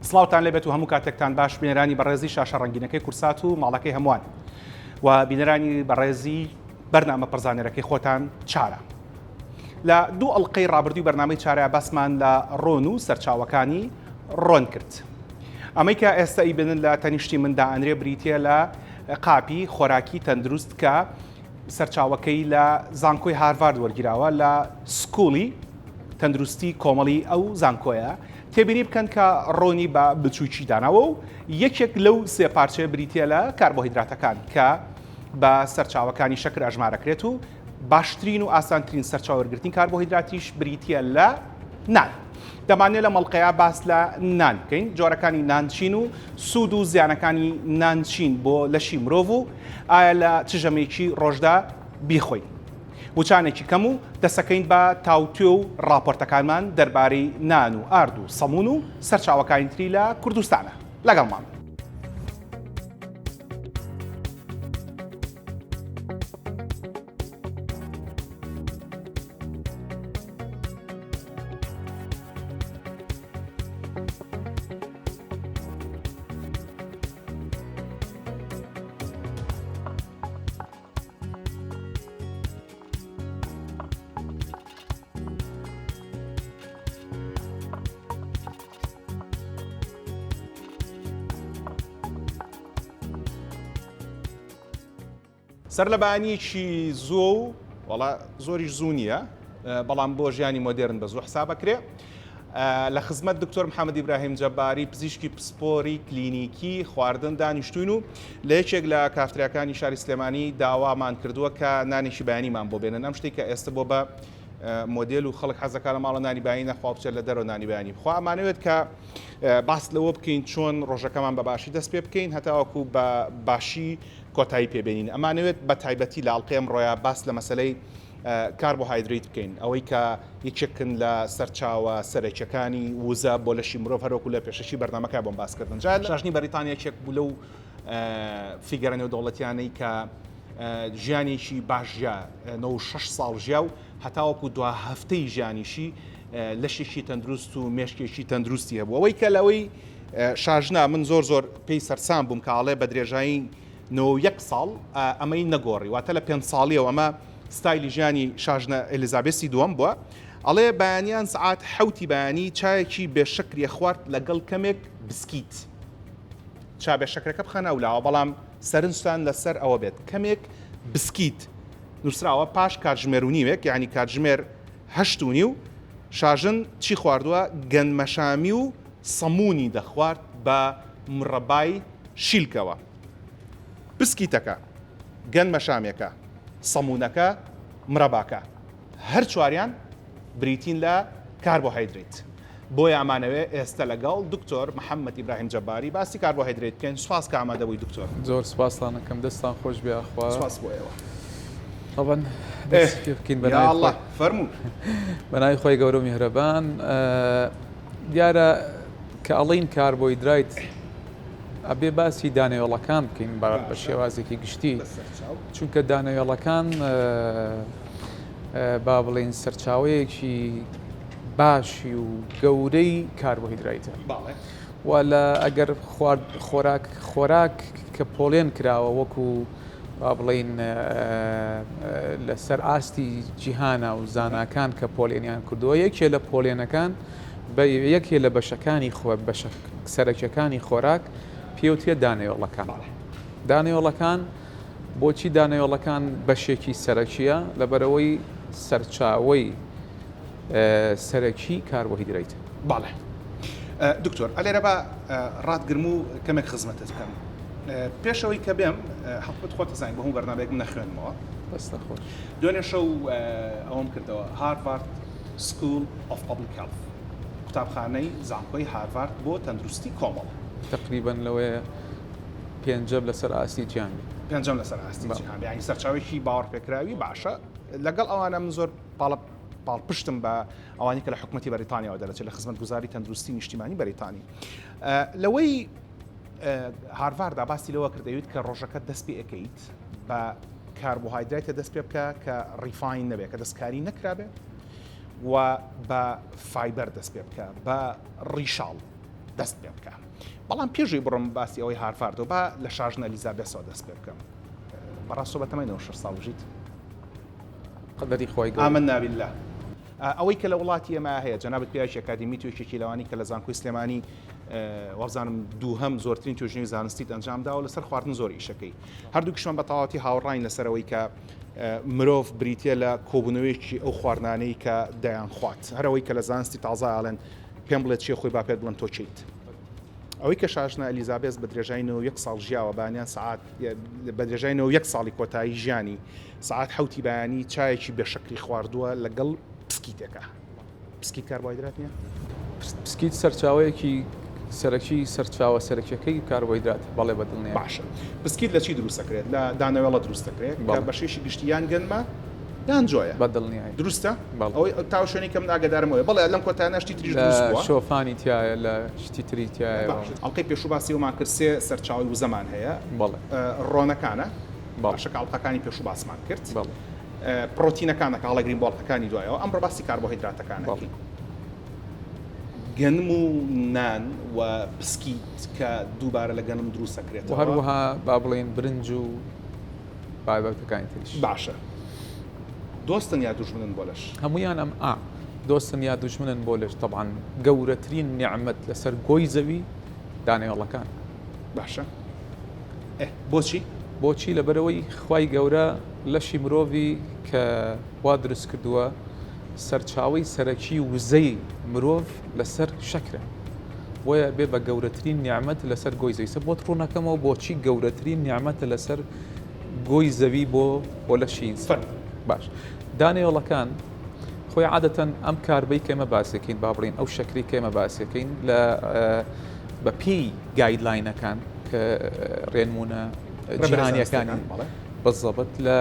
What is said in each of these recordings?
سڵاوتان لێبێت و هەموو کاتێکتان باش بینەرانی بەڕێزی شاشە ڕەنگینەکەی کورسات و ماڵەکەی هەمووان و بینەرانی بەڕێزی بەرنامە پرزانەرەکەی خۆتان چارە. لە دوو ئەڵلقەی ڕابردووی بەرنامەی چارە باسمان لە ڕۆن و سەرچاوەکانی ڕۆن کرد. ئەمەی کە ئێستا ئیبنن لە تەنیشتی مندا ئەنرێ بریتە لە قاپی خۆراکی تەندروست کە سەرچاوەکەی لە زانکۆی هاروارد وەرگیراوە لە سکوڵی تەندروستی کۆمەڵی ئەو زانکۆیە تێبینی بکەن کە ڕۆنی بە بچووکی داناوە و یەکێک لەو سێ پارچێ بریتە لە کاربۆهیدراتەکان کە بە سەرچاوەکانی شەکر ئەژمارەکرێت و باشترین و ئاسانترین سەرچاوەرگرتنی کاربۆهیدراتیش بریتە لە نان. دەمانێت لە مەڵلقەیە باس لە نان بکەین، جۆرەکانی نانچین و سوود و زیانەکانی نانچین بۆ لەشی مرۆڤ و ئایا لە چ ژەمێکی ڕۆژدا بیخۆین. وچانێکی کەم و دەسەکەین بە تاوتێ و راپۆرتەکانمان دەربارەی نان و ئارد و سەمون و سەرچاوەکانی تری لە کوردستانە. لەگەڵمان. سەر لە بەیانیەکی زۆ و وەڵا زۆریش زوو نییە بەڵام بۆ ژیانی مۆدێرن بە زوو حسابەکرێ لە خزمەت دکتۆر محەممەد ئیبراهیم جەباری پزیشکی پسپۆری کلینیکی خواردن دانیشتوین و لە یەکێک لە کافتریاکانی شاری سلێمانی داوامان کردووە کە نانێکی بەیانیمان بۆ بێنن. ئەم شتێک کە ئێستا بۆ بە مۆدل و خەڵک حەزەکە لە ماڵە نانی بەیانی نەخوا بچێت لە دەرەوە نانی بەیانی بخوا. ئەمانەوێت کە باس لەوە بکەین چۆن ڕۆژەکەمان بە باشی دەست پێ بکەین هەتاوەکو بە باشی کۆتایی پێبێنین. ئەمانەوێت بە تایبەتی لە ئەڵلقەی ئەمڕۆیە باس لە مەسەلەی کاربۆهایدریت بکەین، ئەوەی کە یەکێکن لە سەرچاوە سەرەکیەکانی وزە بۆ لەشی مرۆڤ هەروەکو لە پێشەشی بەرنامەکە بۆم باسکردن. جا شاژنی بەریتانیا یەکێک بوو لەو فیگەرە نێودەوڵەتیانەی کە ژیانێکی باشژیا 96 ساڵ ژیا و هەتاوەکو دو هەفتەی ژیانیشی لەشێکی تەندروست و مێشکێکی تەندروستی هەبوو. ئەوەی کە لەوەی شاژنا من زۆر پێی سەرسام بووم کە ئاڵێ بە درێژایی 91 ساڵ ئەمەی نەگۆڕی، واتە لە 5 ساڵیەوە ئەمە ستایلی ژیانی شاژنە ئەلیزابێسی دووەم بووە. ئەڵێ بەیانیان سعات حوتی بەیانی چایەکی بێشەکری خوارد لەگەڵ کەمێک بسکیت. چا بێشەکرەکە بخەنە ولاوە بەڵام سەرنجتان لەسەر ئەوە بێت کەمێک بسکیت نووسراوە پاش کاتژمێرونیوێک یعنی کاتژمێر 8 و نیو شاژن چی خواردووە گەنمەشامی و سەمونی دەخوارد بە مڕەبای شیلکەوە. بسکیتەکە، گەنمەشامێکە، سەمونەکە، مرەباکە، هەر چواریان بریتین لە کاربۆهایدریت. بۆیە ئەمانەوێ ئێستا لەگەڵ دکتۆر محەممەد ئیبراهیم جەباری باسی کاربۆهایدریت بکەین. سوپاس کە ئامادەبووی دکتۆر. زۆر سوپاستانەکەم، دەستان خۆش بێ ئەخوا. سوپاس بۆ ئێوە. طبعاً بکەین بەنای الله فەرموو. بەنای خۆی گەورە و میهرەبان. دیارە کە ئەڵین کاربۆهایدریت ئەبێ باسی دانەوێڵەکان بکەین بە شێوازێکی گشتی، چونکە دانەوێڵەکان با بڵێن سەرچاوەیەکی باشی و گەورەی کاربۆهایدریتە. و لە ئەگەر خۆراک کە پۆلێن کراوە وەکو با بڵێن لەسەر ئاستی جیهانە و زاناکان کە پۆلێنیان کردووە یەکێ لە پۆلێنەکان یەکێ لە بەشەکانی سەرەکیەکانی خۆراک پێوتێ دانەوێڵەکان. دانەوێڵەکان بۆچی دانەوێڵەکان بەشێکی سەرەکیە؟ لەبەرەوەی سەرچاوەی سەرەکی کاربۆهایدریت. باڵێ دکتۆر ئەلێرە بە ڕاتگرم و کەمێک خزمەتت بکەم. پێشەوەی کە بێم حەقت خۆت دەزانین بە هەموو بەرنامەیەک نەخوێنمەوە. بەستە خۆش. دوێنێ شەو ئەوەم کردەوە هاروارد سکول ئۆف پابلیک هێڵث، قوتابخانەی زانکۆی هاروارد بۆ تەندروستی کۆمەڵ. تقریباً لەوەیە پێنجەم لەسەر ئاستی جیهان. پێنجەم لەسەر ئاستی جیهان، یعنی سەرچاوێکی باوەڕپێکراوی باشە. لەگەڵ ئەوانە من زۆر پاڵپشتم بە ئەوانی کە لە حکوومەتی بەریتانیاوە دەرەچێت لە خزمەتگوزاری تەندروستی نیشتیمانی بەریتانی. لەوەی هارواردا باسی لەوە کردەوێت کە ڕۆژەکە دەست پێ ئەەکەیت بە کاربۆهایدریتە دەست پێ بکە کە ڕیفاین نەبێت، کە دەستکاری نەکرابێت و بە فایبەر دەست پێ بکە، بە ڕیشاڵ دەست پێ بکە. بەڵام پێشی بڕم باسی ئەوەی هارفاردەوە با لە شاژنە ئەلیزابێسەوە دەست پێ بکەم. بەڕاستۆ بەتەمەینەوە 6 ساڵ ژیت. قەدەری خۆی گەورە. ئامەنا بالله. ئەوەی کە لە وڵاتی ئێمە هەیە جەنابەت پیاوێکی ئەکادمی توێژێکی لەوانی کە لە زانکۆی سلێمانی وەبزانم دووهەم زۆرترین توێژنەوەی زانستیت ئەنجامداوە لەسەر خواردن زۆر ئیشەکەی. هەردووکشمان بە تەواوەتی هاوڕاین لەسەرەوەی کە مرۆڤ بریتە لە کۆبوونەوەیەکی ئەو خواردانەی کە دەیان خوات. هەرەوەی کە لە زانستی تازە ئاڵێن پێم بڵێت چیە خۆی با پێت بڵێن تۆ چیت. ئەوەی کە شاژنە ئەلیزابێس بە درێژاینەوە 1 ساڵ ژیاوە بانیان سعات بە درێژاینەوە 1 ساڵی کۆتایی ژیانی سعات حوتی بەیانی چایەکی بێ شەکلی خواردووە لەگەڵ پسکیتێکە. پسکیت کاربۆهیدرات نییە؟ پسکیت سەرچاوەیەکی سەرەکی سەرچاوە سەرەکیەکەی کاربۆهیدرات بەڵێ بەدڵنیە. باشە. پسکیت لە چی دروست دەکرێت؟ لە دانەوێڵە دروست دەکرێت کە بەشێکی گشتیان گەنمە یان جۆیە. بەدڵنیایە. دروستە؟ ئەوەی تاو شوێنی کەم ئاگادارمەوە. بەڵێ لەم کۆتانە شتی تریش دروست بووە. شۆفانی تایە لە شتی تری تایە. ئەڵلقەی پێشوباسیەوەمان کرد سێ سەرچاوی وزەمان هەیە. بەڵێ. ڕۆنەکانە باشە ئەڵلقەکانی پێشوباسمان کرد. بەڵێ. پرۆتینەکانە کە هەڵە گرین بۆڵتەکانی دوایەوە ئەمڕۆ باسی کاربۆهیدراتەکانەکەین. گەنم و نان و پسکیت کە دووبارە لە گەنم دروست دەکرێتەوە. هەروەها با بڵێن برنج و بابەتەکانی تریش. باشە. دۆستن یا دوژمنن بۆ لەش؟ هەمویان ئەم دۆستن یا دوژمنن بۆ لەش طبعاً گەورەترین نیعمەت لەسەر گۆی زەوی دانەوێڵەکان. باشە. بۆچی؟ بۆچی لەبەرەوەی خوای گەورە لەشی مرۆڤی کە وا دروست کردووە سەرچاوی سەرەکی وزەی مرۆڤ لەسەر شەکرە. بۆیە بێ بە گەورەترین نیعمەت لەسەر گۆی زەوی. بۆ ڕوونەکەمەوە بۆچی گەورەترین نیعمەتە لەسەر گۆی زەوی بۆ لەشی ئینسان. باش. دانەوێڵەکان خۆی عادەتەن ئەم کاربەی کێمە باسیەکەین با بڵین ئەو شەکری کێمە باسیەکەین لە بە پێی گایدلاینەکان کە ڕێنمونە جیهانیەکانی بەزەبەت لە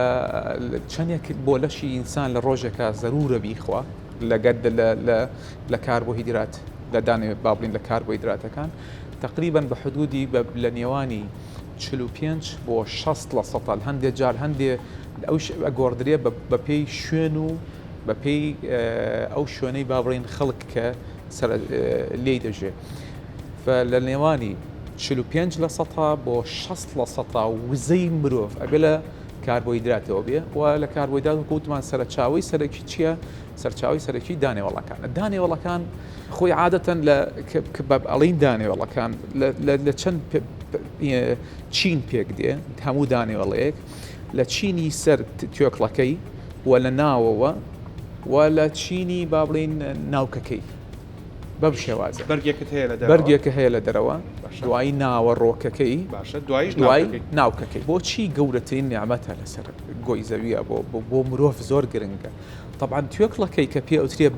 چەندێک بۆ لەشی ئینسان لە ڕۆژێکە زەرورە بیخوا لەگەر لە کاربۆهیدرات لە دانەوێت با بڵین لە کاربۆهیدراتەکان تقریباً بە حدودی لە نێوانی 45 بۆ 60% هەندێک جار هەندێک ئەو گۆڕدرێ بە پێی شوێن و بە پێی ئەو شوێنەی با بڵین خەڵک کە لێی دەژێ. لە نێوانی 45% بۆ 60% وزەی مرۆڤ ئەبێ لە کاربۆهیدراتەوە بێ و لە کاربۆهیدرات وتمان سەرچاوی سەرەکی چییە؟ سەرچاوی سەرەکی دانەوێڵەکان. دانەوێڵەکان خۆی عادەتەن لە ئەڵین دانەوێڵەکان لە چەند چین پێک دێ هەموو دانەوێڵەیەک لە چینی سەر توێکڵەکەی و لە ناوەوە و لە چینی با بڵین ناوکەکەی بەم شێوازە بەرگێکە هەیە لە دەرەوە دوایی ناوە ڕۆکەکەی دوای ناوکەکەی. بۆچی گەورەترین نیعمەتە لەسەر گۆی زەویە بۆ مرۆڤ زۆر گرنگە. طبعاً توێکڵەکەی کە پێ ئەوترێ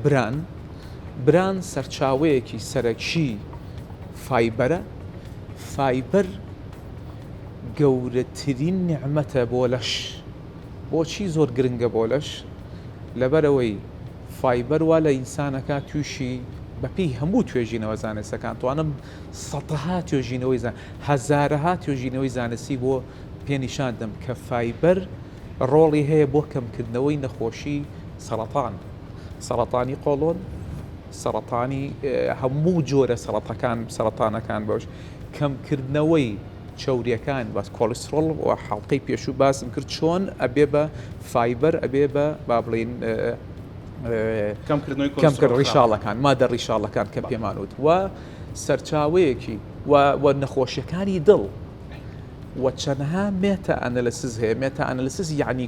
بران سەرچاوەیەکی سەرەکی فایبەرە. فایبەر گەورەترین نیعمەتە بۆ لەش. بۆچی زۆر گرنگە بۆ لەش؟ لەبەرەوەی فایبەر وا لە ئینسانەکە تووشی بەپی هەموو توێژینەوە زانستەکان توانم سەدەها توێژینەوەی هەزارەها توێژینەوەی زانستی بۆ پێنیشاندم کە فایبەر ڕۆڵی هەیە بۆ کەمکردنەوەی نەخۆشی سەرەتانی قۆڵۆن، سەرەتانی هەموو جۆرە سەرەتانەکان بەش کەمکردنەوەی چاوریەکان بەس کۆلسترۆل و حەڵقەی پێشوو باسم کرد چۆن ئەبێ بە فایبەر ئەبێ بە با بڵین کەمکرد ڕیشاڵەکان مادە ڕیشاڵەکان کە پێمانوت و سەرچاوەیەکی و نەخۆشیەکانی دڵ و چەندها مێتە ئەنەلسیس هەیە. مێتە ئەنەلسیس یعنی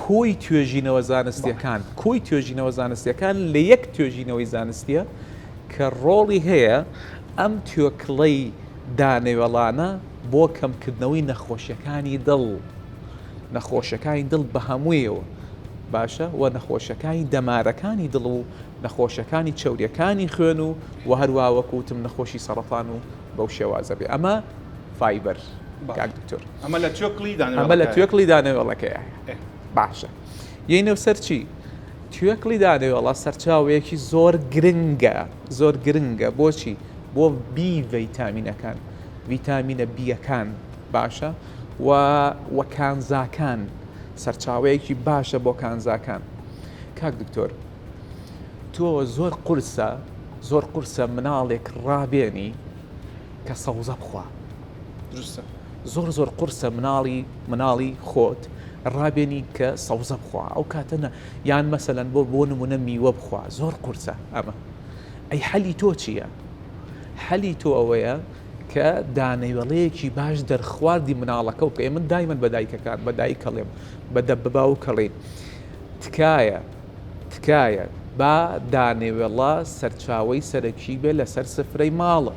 کۆی توێژینەوە زانستیەکان کۆی توێژینەوە زانستیەکان لە یەک توێژینەوەی زانستیە کە ڕۆڵی هەیە ئەم توێکڵەی دانەوێڵانە بۆ کەمکردنەوەی نەخۆشیەکانی دڵ بە هەموویەوە باشە و نەخۆشیەکانی دەمارەکانی دڵ و نەخۆشیەکانی چاوریەکانی خوێن و هەروە وەکوتم نەخۆشی سەرەتان و بەو شێوازە بێ. ئەمە فایبەر دکتۆر ئەمە لە توێکڵی دانەوێڵەکەیە. باشە یەینە سەر چی؟ توێکڵی دانەوێڵە سەرچاوەیەکی زۆر گرنگە. بۆچی؟ بۆ بی ڤیتامینەکان ڤیتامینە بیەکان باشە و کانزاکان سەرچاوەیەکی باشە بۆ کانزاکان. کاک دکتۆر تۆ زۆر زۆر قورسە مناڵێک ڕابێنی کە سەوزە بخوا دروستە زۆر قورسە مناڵی خۆت ڕابێنی کە سەوزە بخوا ئەو کاتەنە یان مەسەلەن بۆ نمونە میوە بخوا زۆر قورسە ئەمە ئەی حەلی تۆ چییە؟ حەلی تۆ ئەوەیە کە دانەوێڵەیەکی باش دەرخواردی مناڵەکە و کە ئێمە دایمەن بە دایکەکان بە دایک کەڵێم بە باو کەڵێن تکایە با دانێوێڵە سەرچاوەی سەرەکی بێ لەسەر سفرەی ماڵە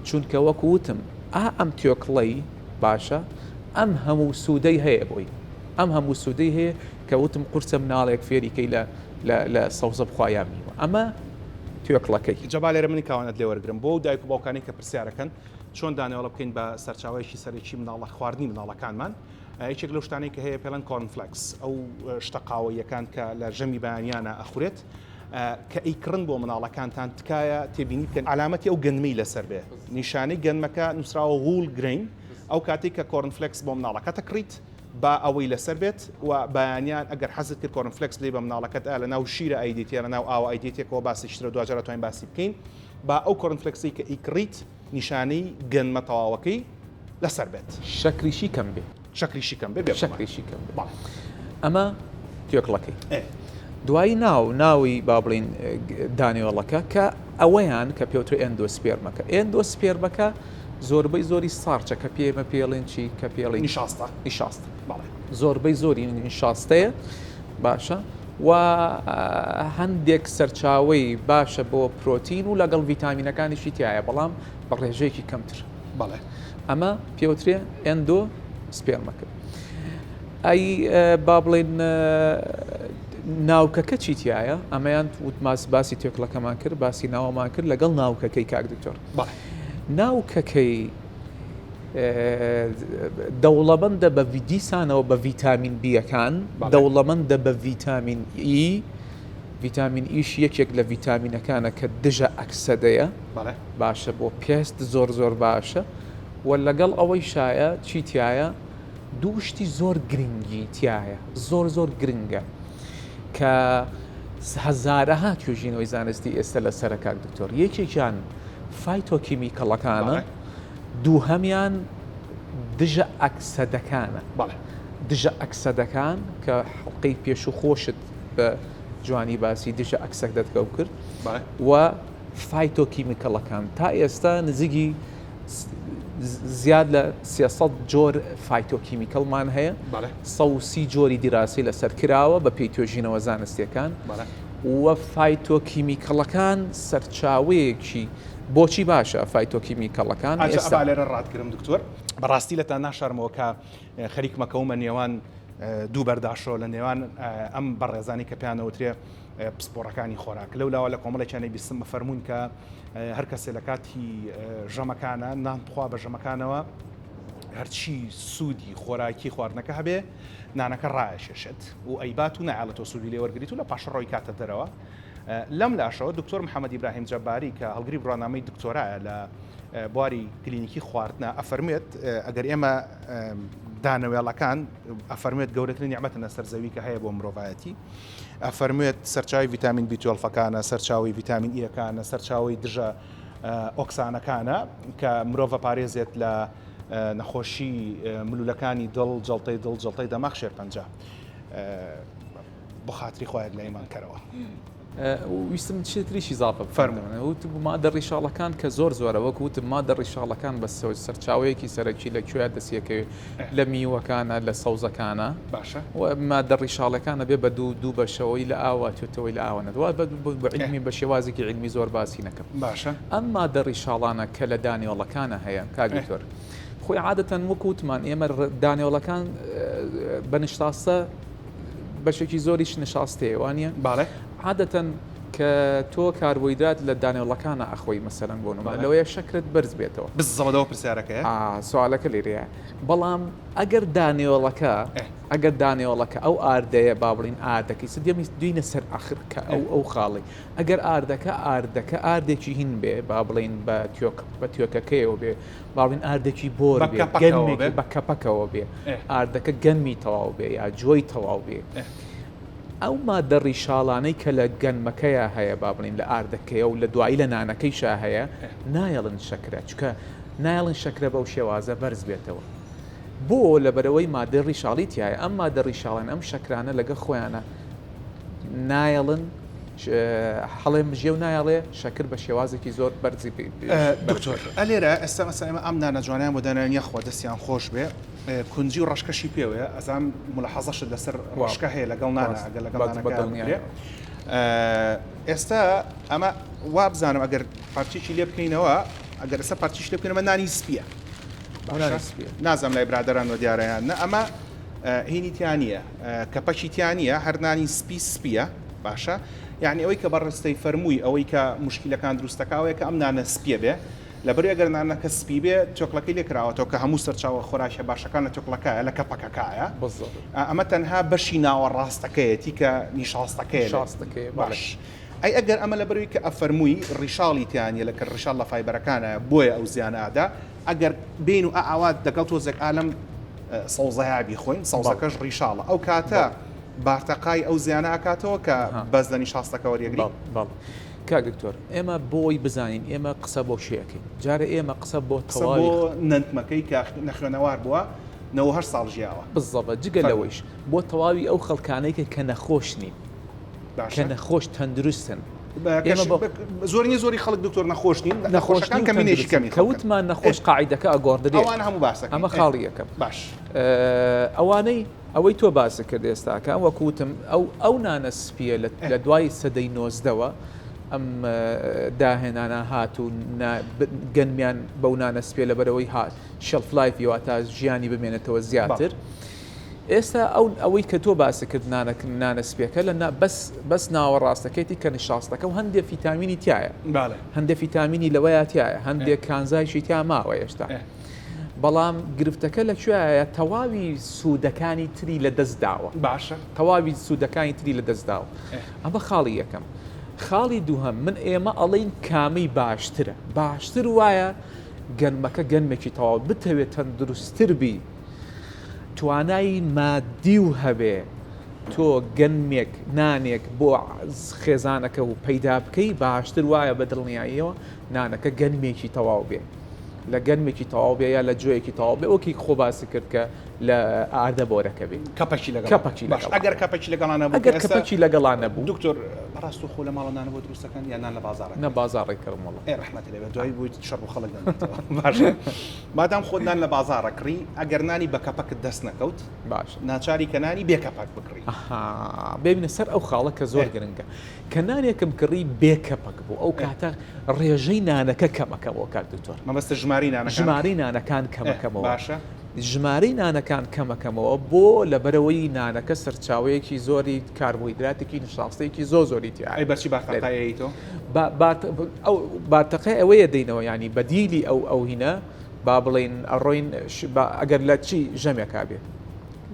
چونکە وەکو وتم ئەم تۆکڵەی باشە ئەم هەموو سوودەی هەیە بۆی ئەم هەموو سوودەی هەیە کە وتم قورسە مناڵێک فێریکەی لە سەوزە بخوایان میوە ئەمە توێکڵەکەی جەبا لێرە منی کاوانت لێ وەرگرم بۆ دایک و باوکانی کە پرسیارەکەن چۆن دانەوەڵە بکەین بە سەرچاوەیەکی سەرەکی مناڵە خواردنی مناڵەکانمان یەکێک لەو شتانەی کە هەیە پێڵەن کۆرنفلەکس ئەو شتە قاوەیەکان کە لە ژەمی بەیانیانە ئەخورێت کە ئەیکڕن بۆ مناڵەکانتان تکایە تێبینی بکەن علامەتی ئەو گەنمەی لەسەر بێ نیشانەی گەنمەکە نووسراوە غول گرین ئەو کاتێک کە کۆرنفلەکس بۆ مناڵەکە تەکڕیت با ئەوەی لەسەر بێت و بەیانیان ئەگەر حەزت کرد کۆرنفلەکس لێ بە مناڵەکەت لە ناو شیرە ئەیدیتە لە ناو ئاوە ئەیدیتێکەوە باسی شترە دوجارە توانین باسی بکەین با ئەو کۆرنفلەکسی کە ئیکڕیت نیشانەی گەنمە تەواوەکەی لەسەر بێت شەکریشی کەم بێ شەکریشی کەم بێ شەکریشی کەم بێ ئەمە توێکڵەکەی دوایی ناوی با بڵین دانێوەڵەکە کە ئەوەیان کە پێوتر ئێندۆسپێرمەکە ئێندۆسپێرمەکە زۆربەی زۆری سارچە کە پێمە پێڵێن چی کە پێڵی نیشاستە زۆربەی زۆری نیشاستەیە باشە و هەندێک سەرچاوەی باشە بۆ پرۆتین و لەگەڵ ڤیتامینەکانیشی تایە بەڵام بە ڕێژەیەکی کەمتر ئەمە پێوترێ ئێندۆسپێرمەکە ئەی با بڵێن ناوکەکە چی تایە ئەمەیان باسی تێکڵەکەمان کرد باسی ناوەمان کرد لەگەڵ ناوکەکەی کاک دکتۆر ناوکەکەی دەوڵەمەندە بە دیسانەوە بە ڤیتامین بیەکان دەوڵەمەندە بە ڤیتامین ئی ڤیتامین ئیش یەکێک لە ڤیتامینەکانە کە دژە ئەکسەدەیە باشە بۆ پێست زۆر باشە و لەگەڵ ئەوەی شایە چی تایە دووشتی زۆر گرنگی تایە زۆر گرنگە کە هەزارەها توێژینەوەی زانستی ئێستا لە سەرکات دکتۆر یەکێکیان فایتۆکیمیکەڵەکانە دووهەمیان دژە ئەکسەدەکانە دژە ئەکسەدەکان کە حڵقەی پێش و خۆشت بە جوانی باسی دژە ئەکسەک دەتکەوت کرد و فایتۆکیمیکەڵەکان تا ئێستا نزیکی زیاد لە 300 جۆر فایتۆکیمیکەڵمان هەیە 130 جۆری دیراسی لەسەر کراوە بە پێی توێژینەوە زانستیەکان و فایتۆکیمیکەڵەکان سەرچاوەیەکی بۆچی باشە فایتۆکیمیکەڵەکان ئێستا لێرە ڕاتگرم دکتۆر بەڕاستی لە تا ناشارمەوە کە خەریکمەکەومە نێوان دوو بەرداشۆ لە نێوان ئەم بەڕێزانی کە پیانەوترێ پسپۆڕەکانی خۆراک لەولاوە لە کۆمەڵێکیانەی بیستم فەرمونون کە هەر کەسێ لە کاتی ژەمەکانە نانخوا بە ژەمەکانەوە هەرچی سوودی خۆراکی خواردنەکە هەبێ نانەکە ڕایشێشێت و ئەیبات و نایڵێتەوە سوودی لێ وەرگریت و لە پاشەڕۆی کاتە دەرەوە لەم لاشەوە دکتۆر محەممەد ئیبراهیم جەباری کە هەڵگری بڕۆنامەی دکتۆرایە لە بواری کلینیکی خواردنە ئەفەرمێت ئەگەر ئێمە دانەوێڵەکان ئەفەرمێت گەورەترین نیعمەتە سەر زەوی کە هەیە بۆ مرۆڤایەتی ئەفەرمێت سەرچاوی ڤیتامین B12ەکانە سەرچاوی ڤیتامین ئیەکانە سەرچاوی دژە ئۆکسانەکانە کە مرۆڤە پارێزێت لە نەخۆشی ملولەکانی دڵ جەڵتەی دەماغ شێرپەنجە بۆ خاتری خۆیان لە ئیمانکەرەوە ویستم چێتریشی زافە فەرمونە وت مادە ڕیشاڵەکان کە زۆرە وەکو وتم مادە ڕیشاڵەکان بە سەرچاوەیەکی سەرەکی لەکوێ دەسیەکەوێت لە میوەکانە لە سەوزەکانە باشە و مادە ڕیشاڵەکانە بێ بە دوو بەشەوەی لە ئاوا توێتەوەی لە ئاوانە دوای بە علمی بە شێوازێکی علمی زۆر باسی نەکەم باشە ئەم مادە ڕیشاڵانە کە لە دانیۆڵەکانە هەیە کاگتۆر خۆی عادەتەن وەکوتمان ئێمە دانیۆڵەکان بە نیشتاستە بەشێکی زۆریش نشاستەیە وانە باڵێ عادەتەن کە تۆ کاربوویدات لە دانێوڵەکانە ئەخۆی مەسەرەن بۆ نمە لەوەیە شەکرت بەرز بێتەوە بزەڵەوە پرسیارەکەی سوالەکە لێرەیە بەڵام ئەگەر دانێوڵەکە ئەو ئاردەیە با بڵین ئاردەکەی سدەمی دوینە سەر ئاخر کە ئەو خاڵی ئەگەر ئاردەکە ئاردێکی هین بێ با بڵین بە تیۆکەکەیەوە بێ با بڵین ئاردێکی بۆر بە کەپەکەوە بێ ئاردەکە گەنمی تەواو بێ یا جۆی تەواو بێ ئەو مادە ڕیشاڵانەی کە لە گەنمەکەیە هەیە با بڵین لە ئاردەکەیە و لە دوایی لە نانەکەیشا هەیە نایەڵن شەکرە چکە نایڵن شەکرە بەو شێوازە بەرز بێتەوە بۆ لەبەرەوەی مادە ڕیشاڵی تایە ئەم مادە ڕیشاڵان ئەم شەکرانە لەگە خۆیانە نایڵن هەڵێ مژێ و نایڵێ شەکر بە شێوازێکی زۆر بەرزی دکتۆر ئەلێرە ئێستا مەسا ئێمە ئەم نانە جوانیان بۆ دانانی خۆ دەستیان خۆش بێ کونجی و ڕشکەشی پێوەیە ئەزام ملاحەزەشت لەسەر ڕشکە هەیە لەگەڵ نانە ئەگەر لەگەڵ ئێستا ئەمە وا بزانم ئەگەر پارچێکی لێ بکەینەوە ئەگەر ئێستا پارچیش لێ بکەینەوە نانی سپیە نازەم لای برادران و دیارەیان نە ئەمە هینیتیانە کەپەچیتیانە هەرنانی سپیە باشە یعنی ئەوەی کە بەڕستەی فەرمووی ئەوەی کە مشکلەکان دروستەکەوەیە کە ئەم نانە سپیە بێ لەبەر ئەگەر نانەکە سپی بێ تۆکڵەکەی لێکراوەتەوە کە هەموو سەرچاوە خۆراکە باشەکان لە تۆکڵەکەیە لە کەپەکەکایە ئەمە تەنها بەشی ناوەڕاستەکەیەتی کە نیشاستەکەی باش ئەی ئەگەر ئەمە لەبەروی کە ئەفەرمووی ڕیشاڵیتیانە لە کە ڕیشاڵ لە فایبەرەکانە بۆیە ئەو زیانەدا ئەگەر بین و ئاوات دەگەڵ تۆزێک ئالەم سەوزەیابی خۆین سەوزەکەش ڕیشاڵە ئەو کاتە بارتەقای ئەو زیانە ئاکاتەوە کە بەس لە نیشاستەکە وەریەگری کاک دکتۆر ئێمە بۆی بزانین ئێمە قسە بۆ شەکەین جارە ئێمە قسە بۆ تەواوی نەنتمەکەی کە نەخوێنەوار بووە 9 ساڵ ژیاوە بزەبە جگە لەوەیش بۆ تەواوی ئەو خەڵکانەی کە نەخۆش نین کە نەخۆش تەندروستن زۆری خەڵک دکتۆر نەخۆش نین نەخۆشەکان کەمینێکی کەمی کەوتمان نەخۆش قاعیدەکە ئەگۆڕدرێ ئەوان هەموو باسەکە ئەمە خاڵی یەکەم باش ئەوانەی ئەوەی تۆ باسە کرد ئێستاکە وەکوتم ئەو نانە سپیە لە دوای سەدەی نۆزدەوە ئەم داهێنانە هات و گەنمیان بەو نانە سپێ لەبەرەوەی هات شەلفلایفیەوە تا ژیانی بمێنێتەوە زیاتر ئێستا ئەوەی کە تۆ باسە کرد نانە سپێکە لە بەس ناوەڕاستەکەیتی کە نیشاستەکە و هەندێک ڤیتامینی تایە هەندێک ڤیتامینی لەوەیە تایە هەندێک کانزایشی تا ماوە هێشتا بەڵام گرفتەکە لەکوێیە تەواوی سوودەکانی تری لە دەستداوە باشە تەواوی سوودەکانی تری لە دەستداوە ئەمە خاڵی یەکەم خاڵی دووهەم من ئێمە ئەڵین کامی باشتر وایە گەنمەکە گەنمێکی تەواو بتەوێت تەندروستتر بی توانایی مادی و هەبێ تۆ گەنمێک نانێک بۆ خێزانەکە و پەیدا بکەی باشتر وایە بە دڵنیاییەوە نانەکە گەنمێکی تەواو بێ لە گەنمێکی تەواو بێ یا لە جوێیەکی تەواو بێ وەکی خۆ باسی کرد کە لە ئاردە بۆرەکە بێ کەپەکی ئەگەر کەپەکی لەگەڵانە بوو دکتۆر بەڕاست و خۆ لە ماڵە نانە بۆ دروستەکان یان نان لە بازارە نە بازاڕی کردمەوە ڕحمەت لێ دوای بوویت شەڕ و خەڵک باشە مادام خۆت نان لە بازارە کڕی ئەگەر نانی بە کەپەکت دەست نەکەوت باش ناچاری کە نانی بێ کەپەک بکڕی ببینە سەر ئەو خاڵە کە زۆر گرنگە کە نانێکم کڕی بێ کەپەک بوو ئەو کاتە ڕێژەی نانەکە کەمەکەەوە کات دکتۆر مەبەستە ژماری نانەکان کەمەکەمەوە باشە ژمارەی نانەکان کەمەکەمەوە بۆ لەبەرەوەی نانەکە سەرچاوەیەکی زۆری کاربۆهیدراتێکی نیشاستەیەکی زۆری ئەی بەچی بارتەقایەی تۆ ئەو بارتەقای ئەوەیە دەینەوە ینی بەدیلی ئەو هینە با بڵێن ئەڕۆین ئەگەر لە چی ژەمێکا بێ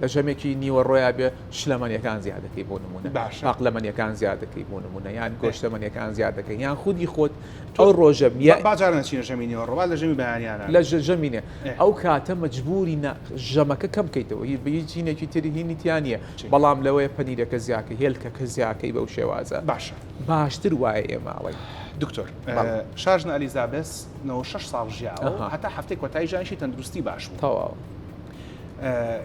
لە ژەمێکی نیوە ڕۆیا بێ شلەمەنیەکان زیادەکەی بۆ نمونە پاقلەمەنیەکان زیادەکەی بۆ نمونە یان گۆشتەمەنیەکان زیادەکەی یان خودی خۆت ئەو ڕۆژە باجار نەچینە ژەمی نیوە ڕۆوا لە ژەمی بەیانیانە لە ژەمینێ ئەو کاتە مەجبوری ژەمەکە کەم بکەیتەوە بچینێکی تری هینیتیانە بەڵام لەوەیە پەنیرەکە زیاکە هێلکەکە زیاکەی بەو شێوازە باشە باشتر وایە ئێماڵی دکتۆر شاژن ئەلیزابێس 96 ساڵ ژیاوە هەتا هەفتەی کۆتایی ژانشی تەندروستی باش بوو تەواو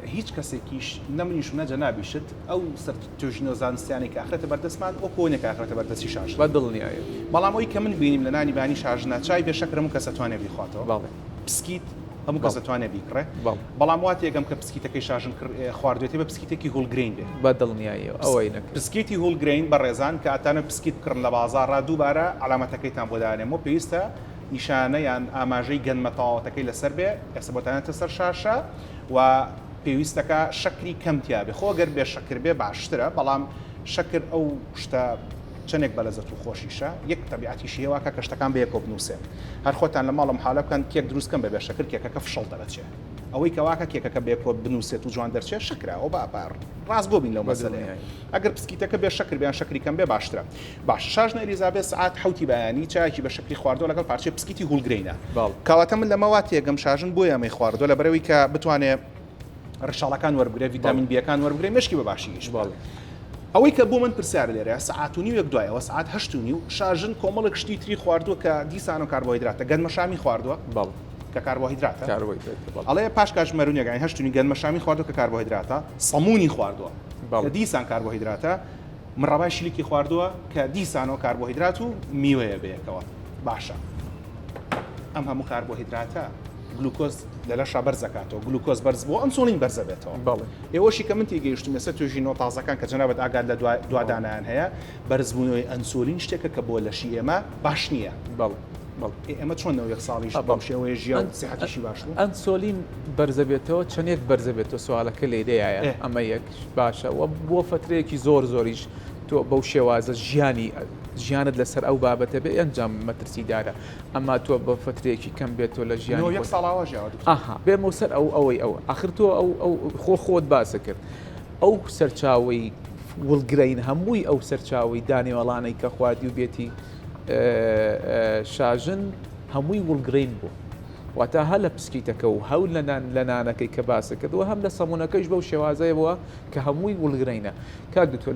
هیچ کەسێکیش نەمنیش و نەجە نابیشت ئەو سەر توژنەوە زانستیانی کە ئاخرەتە بەردەستمان ئەو کۆنێک ئاخرەتە بەردەستی شاژ بە دڵنیایە بەڵام ئەوی کە من بینیم لە نانی بانی شاژنە چای بێشەکرم و کەسە توانێ بیخواتەوە باڵێ پسکیت هەموو کەسە توانێ بیکڕێ بەڵام وات یەکەم کە پسکیتەکەی شاژن خواردوێتی بە پسکیتێکی هولگرین بێ بە دڵنیایە ئەوەی نەک پسکیتی هولگرین بە ڕێزان کە ئاتانە پسکیت بکڕن لە بازاڕ دووبارە علامەتەکەیتان بۆ دانێمەوە پێویستە نیشانە یان ئاماژەی گەنمە تەواوەتەکەی لەسەر بێ ئێستا بۆتانێتە سەر شاشە و پێویستەکە شەکری کەمتیا بێ خۆگەر بێ شەکر بێ باشترە بەڵام شەکر ئەو شتە چەندێک بەلەزەت و خۆشیشە یەک تەبیعەتیشی هێواکە کە شتەکان بەیەکۆ بنووسێن هەر خۆتان لە ماڵم حالە بکەن کێک دروستکەم بەبێ شەکر کێکەکە فشڵ دەرەچێ ئەوەی کەواکە کێکەکە بێکۆ بنووسێت و جوان دەرچێت شکرا و بابار ڕاست بۆ بین لەو مەسەلەیە ئەگەر پسکیتەکە بێ شەکر بیان شەکری کەم بێ باشترە باش شاژنە ئەلیزابێت سعات حوتی بەیانی چایکی بە شەکری خواردۆ لەگەڵ پارچە پسکیتی هولگرینە کەواتە من لەمەوات یەگەم شاژن بۆ ئەمەی خواردۆ لەبەرەوەی کە بتوانێت ڕشاڵەکان وەربگرێ ڤیتامین بیەکان وەربگرێ مشکی بە باشیش باڵێ ئەوەی کە بۆ من پرسیار لێرە سعات و نیو یەک دوایەوە سعات 8 و نیو شاژن کۆمەڵک شتی تری خواردووە کە دیسان و کاربۆهیدراتە گەنمەشامی خواردووە بەڵ کە کاربۆهیدراتە کاربۆهیدرات ئەڵێ پاش کاژ مەرونیەکانی 8 و نیو گەنمەشامی خواردووە کە کاربۆهیدراتە سەمونی خواردووە بەڵێ. کە دیسان کاربۆهیدراتە مڕەبای شیلکی خواردووە کە دیسانەوە کاربۆهیدرات و میوەیە بەیەکەوە باشە ئەم هەموو کاربۆهیدراتە گلوکۆز لە لەشە بەرزەکاتەوە گلوکۆز بەرز بۆ ئەنسۆلین بەرزە بێتەوە بەڵێ. ئێوەشی کە من تێگەیشتم ێستا توێژی نۆتازەکان کە جەنابەت ئاگاد لە دوادانیان هەیە بەرزبوونەوەی ئەنسۆلین شتێکە کە بۆ لەشی ئێمە باش نییە بەڵێ بەڵێ. ئێمە چۆن نەوە یەک ساڵیش بەم شێوەیە ژیان سیحەتیشی باش بوو ئەنسۆلین بەرزە بێتەوە چەندێک بەرزە بێتەوە سوالەکە لێدەیە ئەمە یەک باشە و بۆ فترەیەکی زۆریش تۆ بەو شێوازە ژیانت لەسەر ئەو بابەتە بێ ئەنجام مەترسیدارە ئەما تۆ بە فترەیەکی کەم بێتەوە لە ژیانی یەک ساڵاوە ژیاوە ئاها بێمە سەر ئەوەی ئاخر تۆ ئەو خۆت باسە کرد ئەو سەرچاوی وڵگرین هەمووی ئەو سەرچاوی دانێوەڵانەی کە خواردی و بێتی شاژن هەمووی وڵگرین بوو واتە هە لە پسکیتەکە و هەول لە نانەکەی کە باسە کردووە هەم لە سەمونەکەیش بەو شێوازەیە بووە کە هەمووی وڵگرینە کاک دکتۆر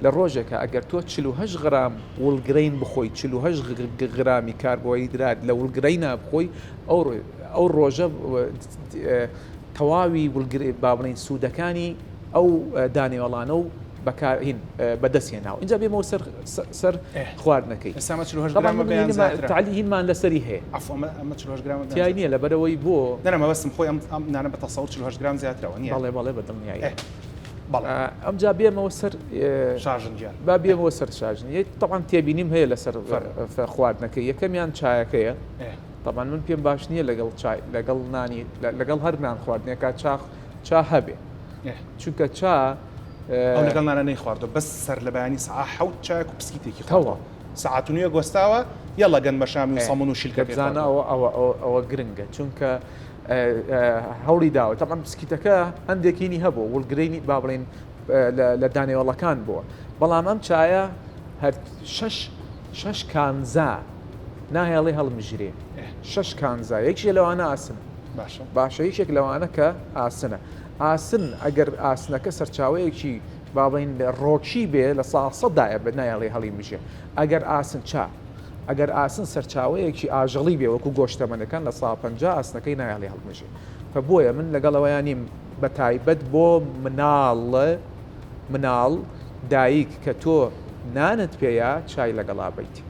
لە ڕۆژێکە ئەگەر تۆ 48 غرام وڵگرین بخۆی 48 غرامی کاربۆهیدرات لە وڵگرینە بخۆی ئەو ڕۆژە تەواوی با بڵین سوودەکانی ئەو دانێوەڵانە و بەدەستێناوە اینجا بێمەوە سەر خواردنەکەی تعلیهینمان لەسەری هەیە تیای نییە لەبەرەوەی بۆ نەرەمە بەستم خۆی ئەم نانە بە تەسەوڕ 48 گرام زیاترەوە نییە بەڵێ بەدڵنیایە ئەمجا بێمەوە سەر شاژنجیان با بێمەوە سەر شاژنی طبعاً تێبینیم هەیە لەسەر خواردنەکەی یەکەمیان چایەکەیە طبعاً من پێم باش نییە لەگەڵ نانی لەگەڵ هەر نان خواردنێکە چا هەبێ چونکە چا ئەو لەگەڵ نانە نەیخواردەوە بەس سەر لە بەیانی سعات 7 چایەک و پسکیتێکی خواردەوە سعات و نیوە گۆستاوە یەڵە گەنمەشامی و سەمون و شیلکە بزانە ئەوە گرنگە چونکە هەوڵی داوە تەمان پسکیتەکە هەندێکینی هەبوو وڵگرینی با بڵێن لە دانێوەڵەکان بووە بەڵام ئەم چایە هەر 6 کانزا ناهێڵێ هەڵمژرێ 6 کانزا یەکێ لەوانە ئاسن باشە یەکێک لەوانە کە ئاسن ئەگەر ئاسنەکە سەرچاوەیەکی بابڵین ڕۆکی بێ لە ساڵسەدایە بە نایڵێ هەڵی مژێ ئەگەر ئاسن ئەگەر ئاسن سەرچاوەیەکی ئاژەڵی بێ وەکو گۆشتەمەنەکان لە ساڵ 50 ئاسنەکەی نایڵێ هەڵمژێ کە بۆیە من لەگەڵەوەیانیم بە تایبەت بۆ مناڵ دایک کە تۆ نانت پێەیە چای لەگەڵا بیتی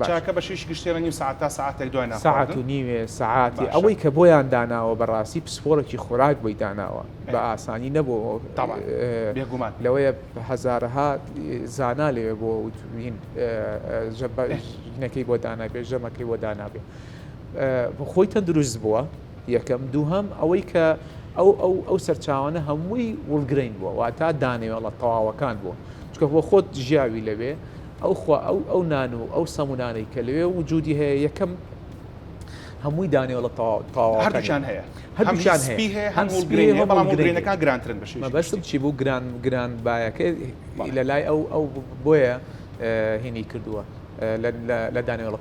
چاکە بە شیش گشتێرە نیم ساعت تا ساعتێک دوای ساعت و نیوێ ساعتی ئەوەی کە بۆیان داناوە بەڕاستی پسپۆرەی خوراک بۆی داناوە بە ئاسانی نەبوو بێگومان لەوەیە هەزارەها زانا لێ بۆ ژنەکەی بۆ دانابێ ژەمەکەی بۆ دانابێ خۆی تەندروست بووە یەکەم دووهەم ئەوەی کە ئەو سەرچاوانە هەمووی وڵگرین بووە واتە دانێوەڵە تەواوەکان بووە چکە بۆ خۆت ژیاوی لەوێ ئەو نان و ئەو سەمونانەی کە لەوێ وجودی هەیە یەکەم هەمووی دانێوەڵە هەردووچان هەیە هەمووگرینەکان گرانترن بەش بەستم چی بوو گران بایەکە لە لای ئەو بۆیە هێنی کردووە لە دانێوەڵە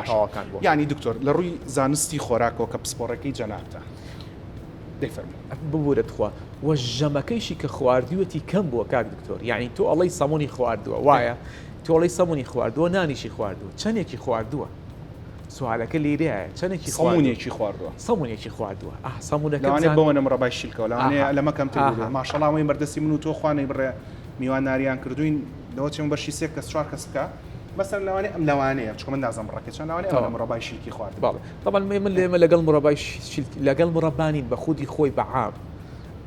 تاواکان بوو ینی دکتۆر لە ڕووی زانستی خۆراکەوە کە پسپۆڕەکەی جەنابتە ببورت خوا وە ژەمەکەیشی کە خواردیوەتی کەم بووە کاک دکتۆر یعنی تۆ ئەڵەی سەمونی خواردووە وایە تۆڵی سەمونی خواردووە نانیشی خواردووە چەندێکی خواردووە سوالەکە لێرەیە چەندێکی سەمونێکی خواردووە سەمونێکی خواردووە سەمونەکەوانێ بەوەنە ڕەبای شیلکەوە لەوانەیە لەمەکەم ماشەڵاوی مەردەسی من و تۆ خوانەی بڕێ میوان ناریان کردوین لەوە چێم بەشی سێ کەس 4 کەس بکە بەسەر لەوانەیە ئەم لەوانەیە چکە من نازم ڕەکەچان لەوانەیە ئەم ڕەبای شیلکی خوارد طبعا من لێمە لەگەڵ مڕەبای لەگەڵ مڕەبانین بە خودی خۆی بەعام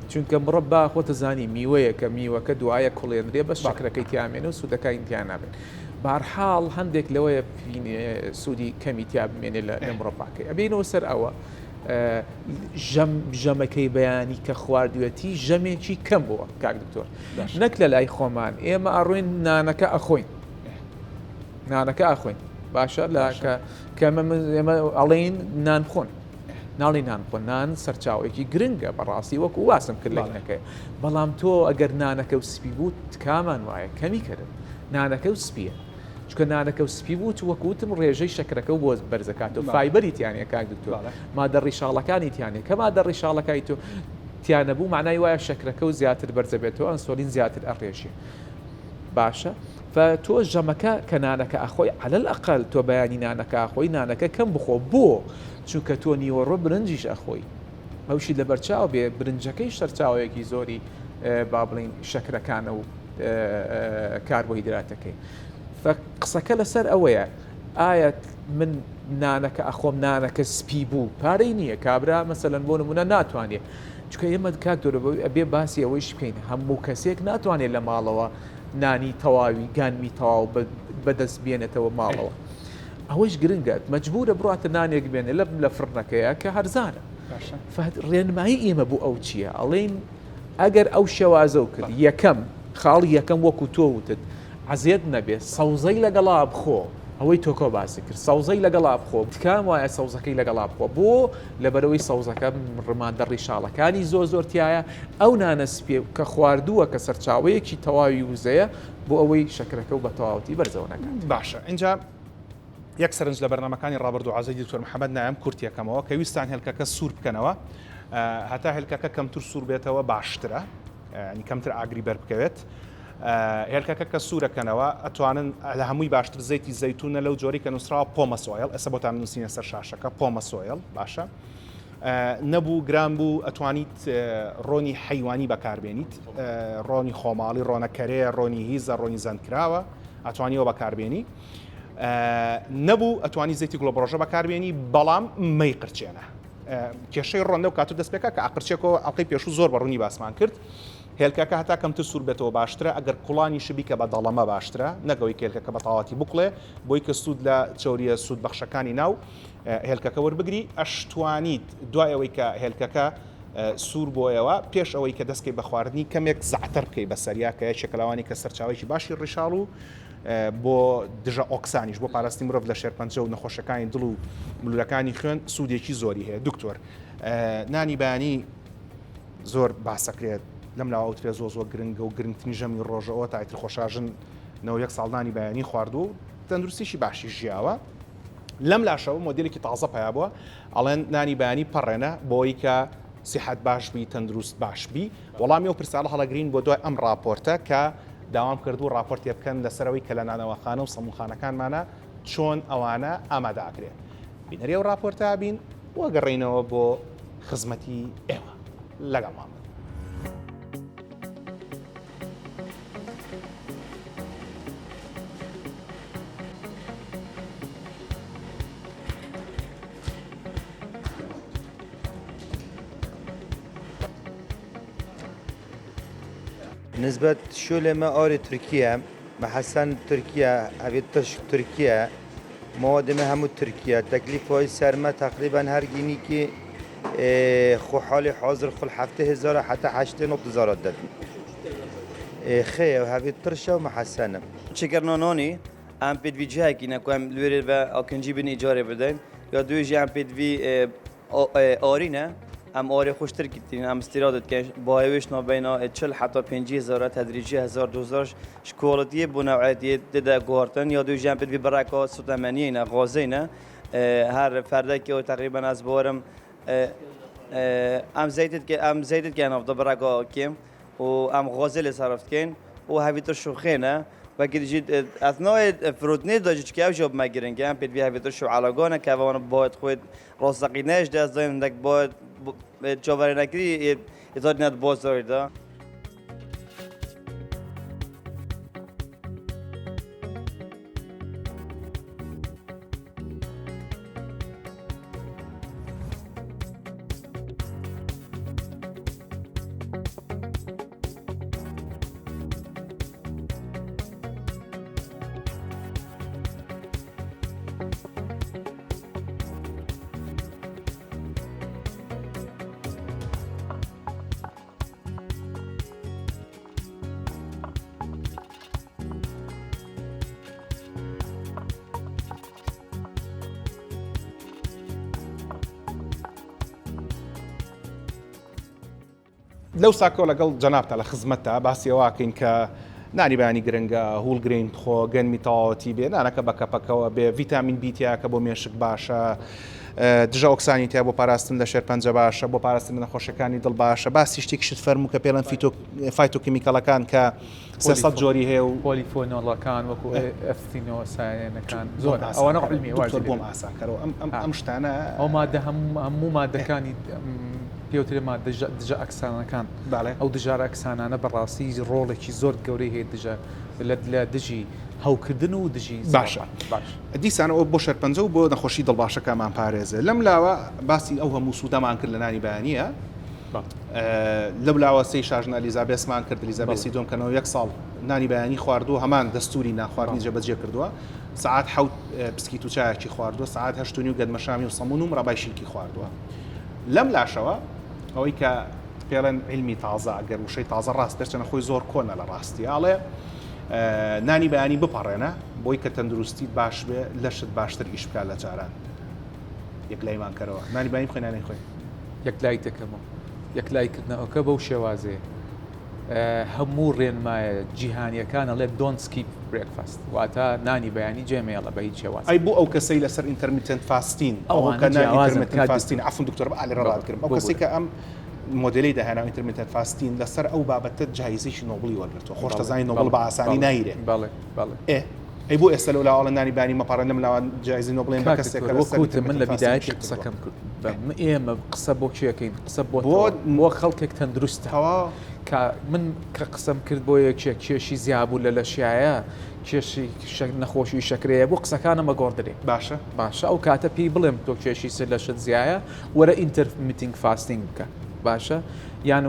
چونکە مڕەبا خۆتە زانی میوەیە کە میوەکە دوایە کوڵێنرێ بە شەکرەکەی تیامێنە و سوودەکە ئینتیان نابێت بەهەرحاڵ هەندێک لەوەیە سوودی کەمی تیا بمێنێ لە مڕەباکەی ئەبینەوە سەر ئەوە ژەمەکەی بەیانی کە خواردوێتی ژەمێکی کەم بووە کاک دکتۆر نەک لە لای خۆمان ئێمە ئەڕوین نانەکە ئەخۆین باشە کە ئێمە ئەڵێن نان بخۆن ناڵی نان بخۆن نان سەرچاوێکی گرنگە بەڕاستی وەکو واسم کرد لەنەکەی بەڵام تۆ ئەگەر نانەکە و سپی بوو کامان وایە کەمی کرد نانەکە و سپیە چکە نانەکە و سپی بوو وەکوتم ڕێژەی شەکرەکە و بۆ بەرزەکات و فایبەری تیانە کاک دکتۆر مادە ڕیشاڵەکانی تیانێ کە مادە ڕیشاڵەکانی تۆ تیان نەبوو معنای وایە شەکرەکە و زیاتر بەرزە بێتەوە ئەنسۆلین زیاتر ئەڕێژێ باشە فتۆ ژەمەکە کە نانەکە ئەخۆی على الأقل تۆ بەیانی نانەکە ئەخۆی نانەکە کەم بخۆ بۆ چونکە تۆ نیوەڕۆ برنجیش ئەخۆی ئەوشی لە بەرچاو بێ برنجەکەی شەرچاوەیەکی زۆری با بڵین شەکرەکانە و کاربۆهیدراتەکەی قسەکە لەسەر ئەوەیە ئایا من نانەکە ئەخۆم نانەکە سپی بوو پارەی نییە کابرا مەسەلەن بۆ نمونە ناتوانێت چکە ئێمە کاکتۆرە ئەبێ باسی ئەوەیش بکەین هەموو کەسێک ناتوانێت لە ماڵەوە نانی تەواوی گانمی تەواو بەدەست بێنێتەوە ماڵەوە ئەوەش گرنگە مەجبورە بڕاتە نانێک بێنێ لە فرنەکەیە کە هەرزانە ڕێنمایی ئێمە بوو ئەو چییە ئەڵێن ئەگەر ئەو شێوازە و کرد یەکەم خاڵی یەکەم وەکو تۆ وتت عزیێت نەبێت سەوزەی لەگەڵا بخۆ ئەوەی تۆکۆ باسی کرد سەوزەی لەگەڵا بخۆ تکام وایە سەوزەکەی لەگەڵا بخۆ بۆ لەبەرەوەی سەوزەکە ڕماندە ڕیشاڵەکانی زۆرتیایە ئەو نانەسپێ کە خواردووە کە سەرچاوەیەکی تەواوی وزەیە بۆ ئەوەی شەکرەکە و بە تەواوەتی بەرزەوە نەکات باشە اینجا یەک سەرنج لە بەرنامەکانی ڕابردوو عەزیز دکتۆر محەممەد نایم کورتیەکەمەوە کە ویستان هێلکەکە سوور بکەنەوە هەتا هێلکەکە کەمتر سوور بێتەوە باشترە ینی کەمتر ئاگری بەر بکەوێت هێلکەکە کە سوورەکەنەوە ئەتوانن لە هەمووی باشتر زەیتی زەیتونە لەو جۆری کە نووسراوە پۆمەسۆیل ئێستا بۆتان نووسینە سەر شاشەکە پۆمەسۆیل باشە نەبوو گران بوو ئەتوانیت ڕۆنی حەیوانی بەکاربێنیت ڕۆنی خۆماڵی ڕۆنەکەرەیە ڕۆنی هیزە ڕۆنی زەندکراوە ئەتوانیەوە بەکاربێنی نەبوو ئەتوانی زەیتی گڵۆبڕۆژە بەکاربێنی بەڵام مەی قرچێنە کێشەی ڕۆندە و کاتو دەستپێکە کە ئاقرچێکەوە ئەڵقەی پێشوو زۆر بەڕوونی باسمان کرد هێلکەکە هەتا کەمتر سوور بێتەوە باشترە ئەگەر کوڵانی شبی کە بە دەڵەمە باشترە نەگەوەی هێلکەکە بە تەواوەتی بکڵێ بۆی کە سوود لە چۆریە سوود بەخشەکانی ناو هێلکەکە وەربگری ئەشتوانیت دوای ئەوەی کە هێلکەکە سوور بۆیەوە پێش ئەوەی کە دەستکەی بە خواردنی کەمێک زعتر بکەی بە سەریا کە یەکێکەوانی کە سەرچاوێکی باشی ڕیشاڵ و بۆ دژە ئۆکسانیش بۆ پاراستی مرۆڤ لە شێرپەنجە و نەخۆشەکانی دڵ و ملولەکانی خوێن سوودێکی زۆری هەیە دکتۆر نانی بەیانی زۆر باسەکرێت لەم لاوەوترێ زۆ گرنگە و گرنگترین ژەمی ڕۆژەوە تا ئیتر خۆشاژن نەوە یەک ساڵدانی بەیانی خواردوو تەندروستیشی باشی ژیاوە لەم لاشەوە مۆدیلێکی تازە پیا بووە ئەڵێن نانی بەیانی پەڕێنە بۆی کە سیحەت باش بی تەندروست باش بی وەڵامی و پرسیالە هەڵەگرین بۆ دوای ئەم راپۆرتە کە داوام کردو راپۆرتی بکەن لەسەرەوەی کە لە نانەوەخانە و سەموخانەکانمانە چۆن ئەوانە ئامادەکرێن بینەریە و راپۆرتە بین وەگەڕێینەوە بۆ خزمەتی ئێوە لەگەڵمان نسبة شو لما أوري تركيا محسن تركيا هذه تركيا مواد مهم تركيا تكليف هاي سرمة تقريبا هر جيني كي خو حالي حاضر خل حفته هزار حتى 8,000 داد خير وهذه ترشة ومحسنة شكرنا نوني ام بيد في جهه كي نكون لوري او كنجي بن ايجار بدين يا دوجي ام بيد في اورينا ام آری خوشتر کردیم ام استیراد که باهایش نبینا 40 حتی 50,000 تدریجی 1,000 شکلاتی بنوعیتی داده گوارتن یا دو جنبت بی برکات سوتمانی نه غازی نه هر فردا که تقریبا از بارم ام زیدت که نفت برکات کیم و ام غازی صرفت کن و هویتر شوخینه و که دیجید اثناء فرودنی داشت که اوجب مگیرن که ام پید بی هویتر شو علاقانه که وان باید خود راستقینش دست دایم دک باید جواری نکردی ایجاد نیت باز دارید. لەو ساکۆ لەگەڵ جەنابتە لە خزمەتە باسی ئەوواکەین کە نانی بەیانی گرنگە هوڵگرین خۆ گەنمی تەواوەتی بێ نانەکە بە کەپەکەوە بێ ڤیتامین بیتیا کە بۆ مێشک باشە دژە ئۆکسانی تیا بۆ پاراستن لە شێرپەنجە باشە بۆ پاراستن لە نەخۆشیەکانی دڵ باشە باسی شتێکیشت فەرموو کە پێڵەن فایتۆکیمیکەڵەکان کە 300 جۆری هەیە و پۆلیفۆنۆڵەکان وەکو ئەفتینۆسایەنەکان زۆر ئەوانە علمی بۆم ئاسانکەرەوە ئەم شتانە ئەو مادە هەموو مادەکانی پێوترێ دژە ئەکسانەکان ئەو دژارە ئەکسانانە بەڕاستی ڕۆڵێکی زۆر گەورەی هەیە دژە لە دژی هەوکردن و دژی باشە دیسانەوە بۆ شەرپەنجە و بۆ نەخۆشی دڵباشەکەمان پارێزە لەم لاوە باسی ئەو هەموو سوودەمان کرد لە نانی بەیانیە لەو لاوە سی شاژنە ئەلیزابێسمان کرد ئەلیزابێسی دۆم کەنەوە 1 ساڵ نانی بەیانی خواردووە هەمان دەستوری ناخواردنی جێبەجێ کردووە سعات حوت بسکیت و چایەکی خواردووە سعات 8 و گەدمەشامی و سەمون و مڕابایشیکی خواردووە لەم لاشەوە ئەوەی کە پێڵێن علمی تازە ئەگەر وشەی تازە ڕاست دەرچەنە خۆی زۆر کۆنە لە ڕاستی ئاڵێ نانی بەیانی بپەڕێنە بۆی کە تەندروستیت باش بێ لەشت باشتر ئیش بکات لە جاران یەک لایمان کەرەوە نانی بەیانی خوێنانەی خۆی یەک لای دەکەمەوە یەک لایکردنەوەکە بەو شێوازێ هەموو ڕێنمایە جیهانیەکانە لێ دۆنت سکیپ برێکفاست واتە نانی بەیانی جێمێڵە بە هیچ شێواز ئەی بۆ ئەو کەسەی لەسەر ئینتەرمیتنت فاستین ئەوکە نانی فاستین عفوا دکتۆر بە ئالی ڕادکردم ئەو کەسی کە ئەم مۆدلی داهێنا ئینتەرمیتنت فاستین لەسەر ئەو بابەتە جایزەی نۆبڵی وەرگرتووە خۆش دەزانی نۆبڵ بە ئاسانی نایرێ ئەی بۆ ئێستا لەو لاوەڵە نانی بەیانی مەپەڕە لەم لاوان جایزەی نۆبڵێن بە کەسێک وەکوتە من لە بیدایەتی قسەکەم کرد ئێمە قسە بۆ کێەکەین قسە بۆ خەڵکێک تەندروستەوە کە من کە قسەم کرد بۆ یەکێک کێشی زیابوو لە لەشایە کێشی نەخۆشی شەکرەیە بۆ قسەکانەمە گۆڕدرێ باشە ئەو کاتە پێی بڵێم تۆ کێشی سەر لە شت زیایە وەرە ئینتەرمیتینگ فاستینگ بکە باشە یان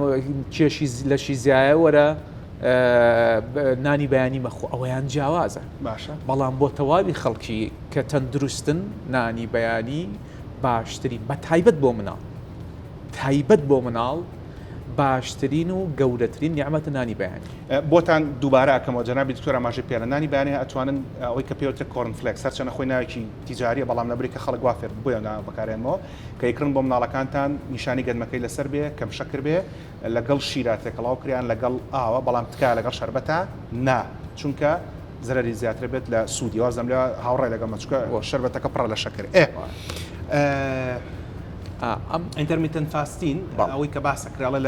کێشی لەشی زیایە وەرە نانی بەیانی مەخۆ ئەوەیان جیاوازە باشە بەڵام بۆ تەواوی خەڵکی کە تەندروستن نانی بەیانی باشترین بە تایبەت بۆ مناڵ باشترین و گەورەترین نیعمەتە نانی بەیانی بۆتان دووبارە ئەکەمەوە جەنابی دکتۆرە ماژەی پێڵە نانی بەیانی ئەتوانن ئەوەی کە پێوترە کۆرنفلێکس هەرچەنە خۆی ناوێکی تیجاریە بەڵام لەبەری کە خەڵک وافێر بۆیە بەکارێنەوە کە یکردن بۆ مناڵەکانتان نیشانی گەدمەکەی لەسەر بێ کەم شەکر بێ لەگەڵ شیراتێک کەڵاو کریان لەگەڵ ئاوە بەڵام تکایە لەگەڵ شەربەتە نا چونکە زەرەری زیاتر بێت لە سوودی وازم لە هاوڕێ لەگەڵ مەچکە شەربەتەکە پڕە لە شەکر ئینتەرمیتنت فاستین ئەوەی کە باسەکراڵە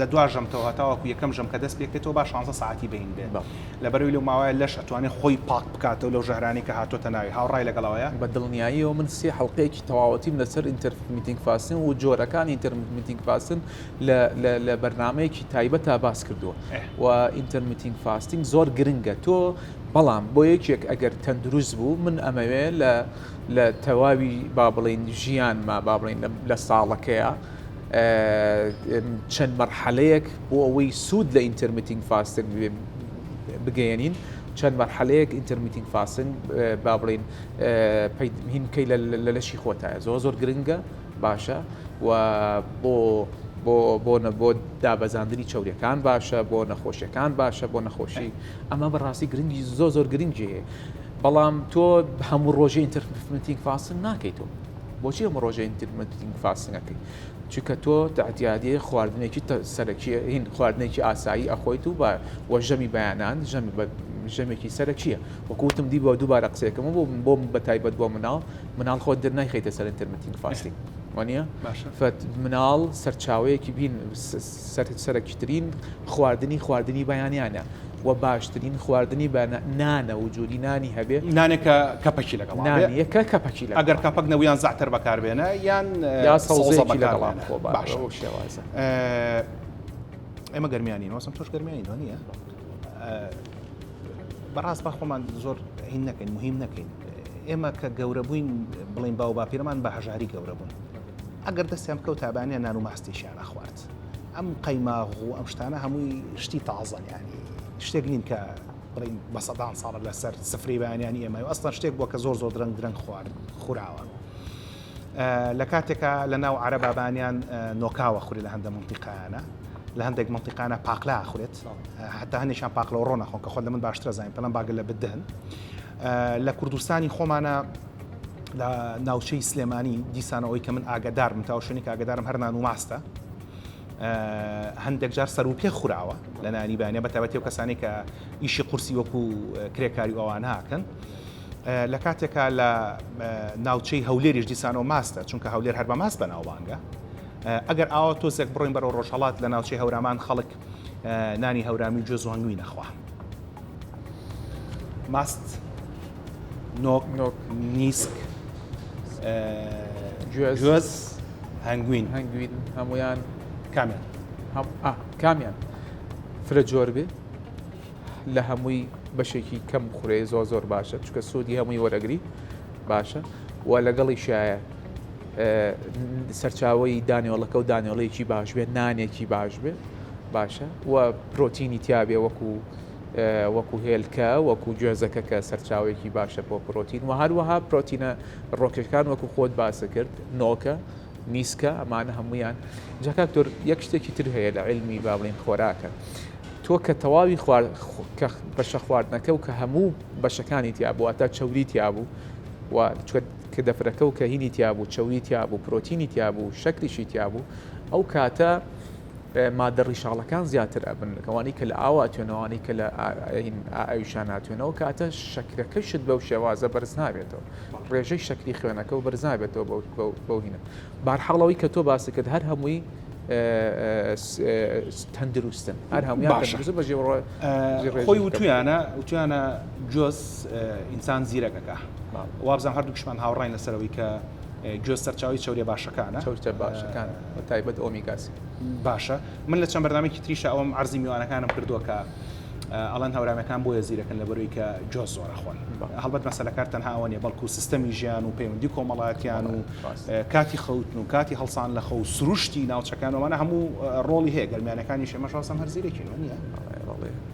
لە دوا ژەمتەوە هاتاوەکو یەکەم ژەم کە دەست پێکێتەوە با 16 ساعتی بین بێت لەبەروی لەو ماوەیە لەش ئەتوانێت خۆی پاک بکاتەوە لەو ژەهرانی کە هاتۆتە ناوی هاوڕای لەگەڵەوەیە بە دڵنیاییەوە من سێ حەڵقەیەکی تەواوەتیم لەسەر ئینتەرمیتینگ فاستین و جۆرەکانی ئینتەرمیتینگ فاستن لە بەرنامەیەکی تایبەتە باس کردووە و ئینتەرمیتینگ فاستینگ زۆر گرنگە تۆ بەڵام بۆ یەکێک ئەگەر تەندروست بوو من ئەمەوێ لە تەواوی با بڵین ژیانما با بڵین لە ساڵەکەیە چەند مەرحەلەیەک بۆ ئەوەی سوود لە ئینتەرمیتینگ فاستن بگەێنین چەند مەرحەلەیەک ئینتەرمیتینگ فاستن با بڵین هینکەی لە لەشی خۆتایە زۆر گرنگە باشە و بۆ دابەزاندنی چاوریەکان باشە بۆ نەخۆشیەکان باشە بۆ نەخۆشی ئەمە بەڕاستی گرنگی زۆر گرنگیە بەڵام تۆ هەموو ڕۆژە ئینتەرمیتینگ فاستن ناکەیتەوە بۆچی هەموو ڕۆژە ئینتەرمیتینگ فاستنەکەی چونکە تۆ تعتیادی خواردنێکی سەرەکی هین خواردنێکی ئاسایی ئەخۆیت و بە ژەمی بەیانان ژەمێکی سەرەکیە وەکوتم دی بۆ دووبارە قسەکەم بۆ بەتایبەت بۆ مناڵ خۆت دەرنایخیتە سەر ئینتەرمیتینگ فاستینگ وانە مناڵ سەرچاوەیەکی بین سەرەکیترین خواردنی بەیانیانە و باشترین خواردنی بە نانە وجودی نانی هەبێ نانێکە کەپەکی لەگەڵ نانیەکە کەپەکی لە ئەگەر کەپەک نەویان زعتر بەکاربێنە یان سەوزێکی لەگەڵام خۆ باشە ئەو شێوازە ئێمە گەرمیانی وەسم تۆش گەرمیانی نییە بەڕاست با خۆمان زۆر هین نەکەین مهم نەکەین ئێمە کە گەورە بووین بڵین باو باپیرەمان بە هەژاری گەورە بوون ئەگەر دەستیان بکەوت تابانیان نان و ماستیشیان ئەخوارد ئەم قەیماغ و ئەم شتانە هەمووی شتی تازەن ینی شتێک نین کە بڵین بە سەدان ساڵە لەسەر سفری بەیانیانی ئێمە و ئەسڵەن شتێک بووە کە زۆر درەنگ خوراوە لە کاتێکە لە ناو عەرەبابانیان نۆکاوە خوری لە هەندە منتیقانە لە هەندێک منتیقانە پاقلا ئەخورێت حتا هەندێکیان پاقلە و ڕۆ نەخۆن کە خۆت لە من باشترە زانین پەڵەن باگەل لە بدەن لە کوردستانی خۆمانە لە ناوچەی سلێمانی دیسانەوەی کە من ئاگدارم تا شوێنێک ئاگدارم هەر نان و ماستە هەندێک جار سەر و پێ خوراوە لە نانی بەیانە بە تایبەتی و کەسانی کە ئیشی قورسی وەکو کرێکاری ئەوان هاکەن لە کاتێکا لە ناوچەی هەولێریش دیسانەوە ماستە چونکە هەولێر هەر بە ماست بە ناوبانگە ئەگەر ئاوا تۆزێک بڕۆین بەرەو ڕۆژهەڵات لە ناوچەی هەورامان خەڵک نانی هەورامی جۆز و هەنگووی نەخوا ماست نۆک نیسک گوێز هەنگوین هەمویان کامیان کامیان فرە جۆر بێ لە هەمووی بەشێکی کەم خوڕێ زۆر باشە چکە سوودی هەمووی وەرەگری باشە و لەگەڵی شایە سەرچاوی دانیۆڵەکە و دانیۆڵەیەکی باش بێ نانێکی باش بێ باشە و پرۆتینی تیاابێ وەکو هێلکە وەکو گوێزەکە کە سەرچاوێکی باشە بۆ پرۆتین و هەروەها پرۆتینە ڕۆکەکان وەکو خۆت باسە کرد نۆکە نیسکە ئەمانە هەمویان جاکتۆر یەک شتێکی تر هەیە لە علمی با بڵین خۆراکە تۆ کە تەواوی بەشە خواردنەکە و کە هەموو بەشەکانی تیابوو تا چەوری تیابوو و کە دەفرەکە و کە هینی تیابوو چەوری تیابوو پرۆتینی تیابوو شەکلیشی تیابوو ئەو کاتە مادە ڕیشاڵەکان زیاتر ئەبن لەوانی کە لە ئاوا توێنەوانی کە لە ئاویشان ناتوێنەوە کاتە شەکرەکەشت بەو شێوازە بەرز نابێتەوە ڕێژەی شەکری خوێنەکە و بەرز نابێتەوە بەو هینە بارحەڵەوەی کە تۆ باسی کرد هەر هەمووی تەندروستن هەر هەمویان خۆی وتویانە جۆز ئینسان زیرەکەکە وابزان هەردووکشمان هاوڕای لەسەرەوەی کە گوێز سەرچاوی چەورێ باشەکانە باشەکان تایبەت ئۆمیگاسی باشە من لە چەند بەردامێکی تریشە ئەوم عەرزی میوانەکانم کردووە کە ئەڵەن هەورامەکان بۆیە زیرەکەن لە بەرەوەی کە جۆز زۆرە خۆن هەڵبەت مەسەلەکار تەنها ئەوە نیە بەڵکو سیستەمی ژیان و پەیوەندی کۆمەڵایەتیان و کاتی خەوتن و کاتی هەڵسان لە خەو سروشتی ناوچەکانەوەمانە هەموو ڕۆڵی هەیە گەرمیانەکانی شێمەشواسم هەر زیرێکی نییە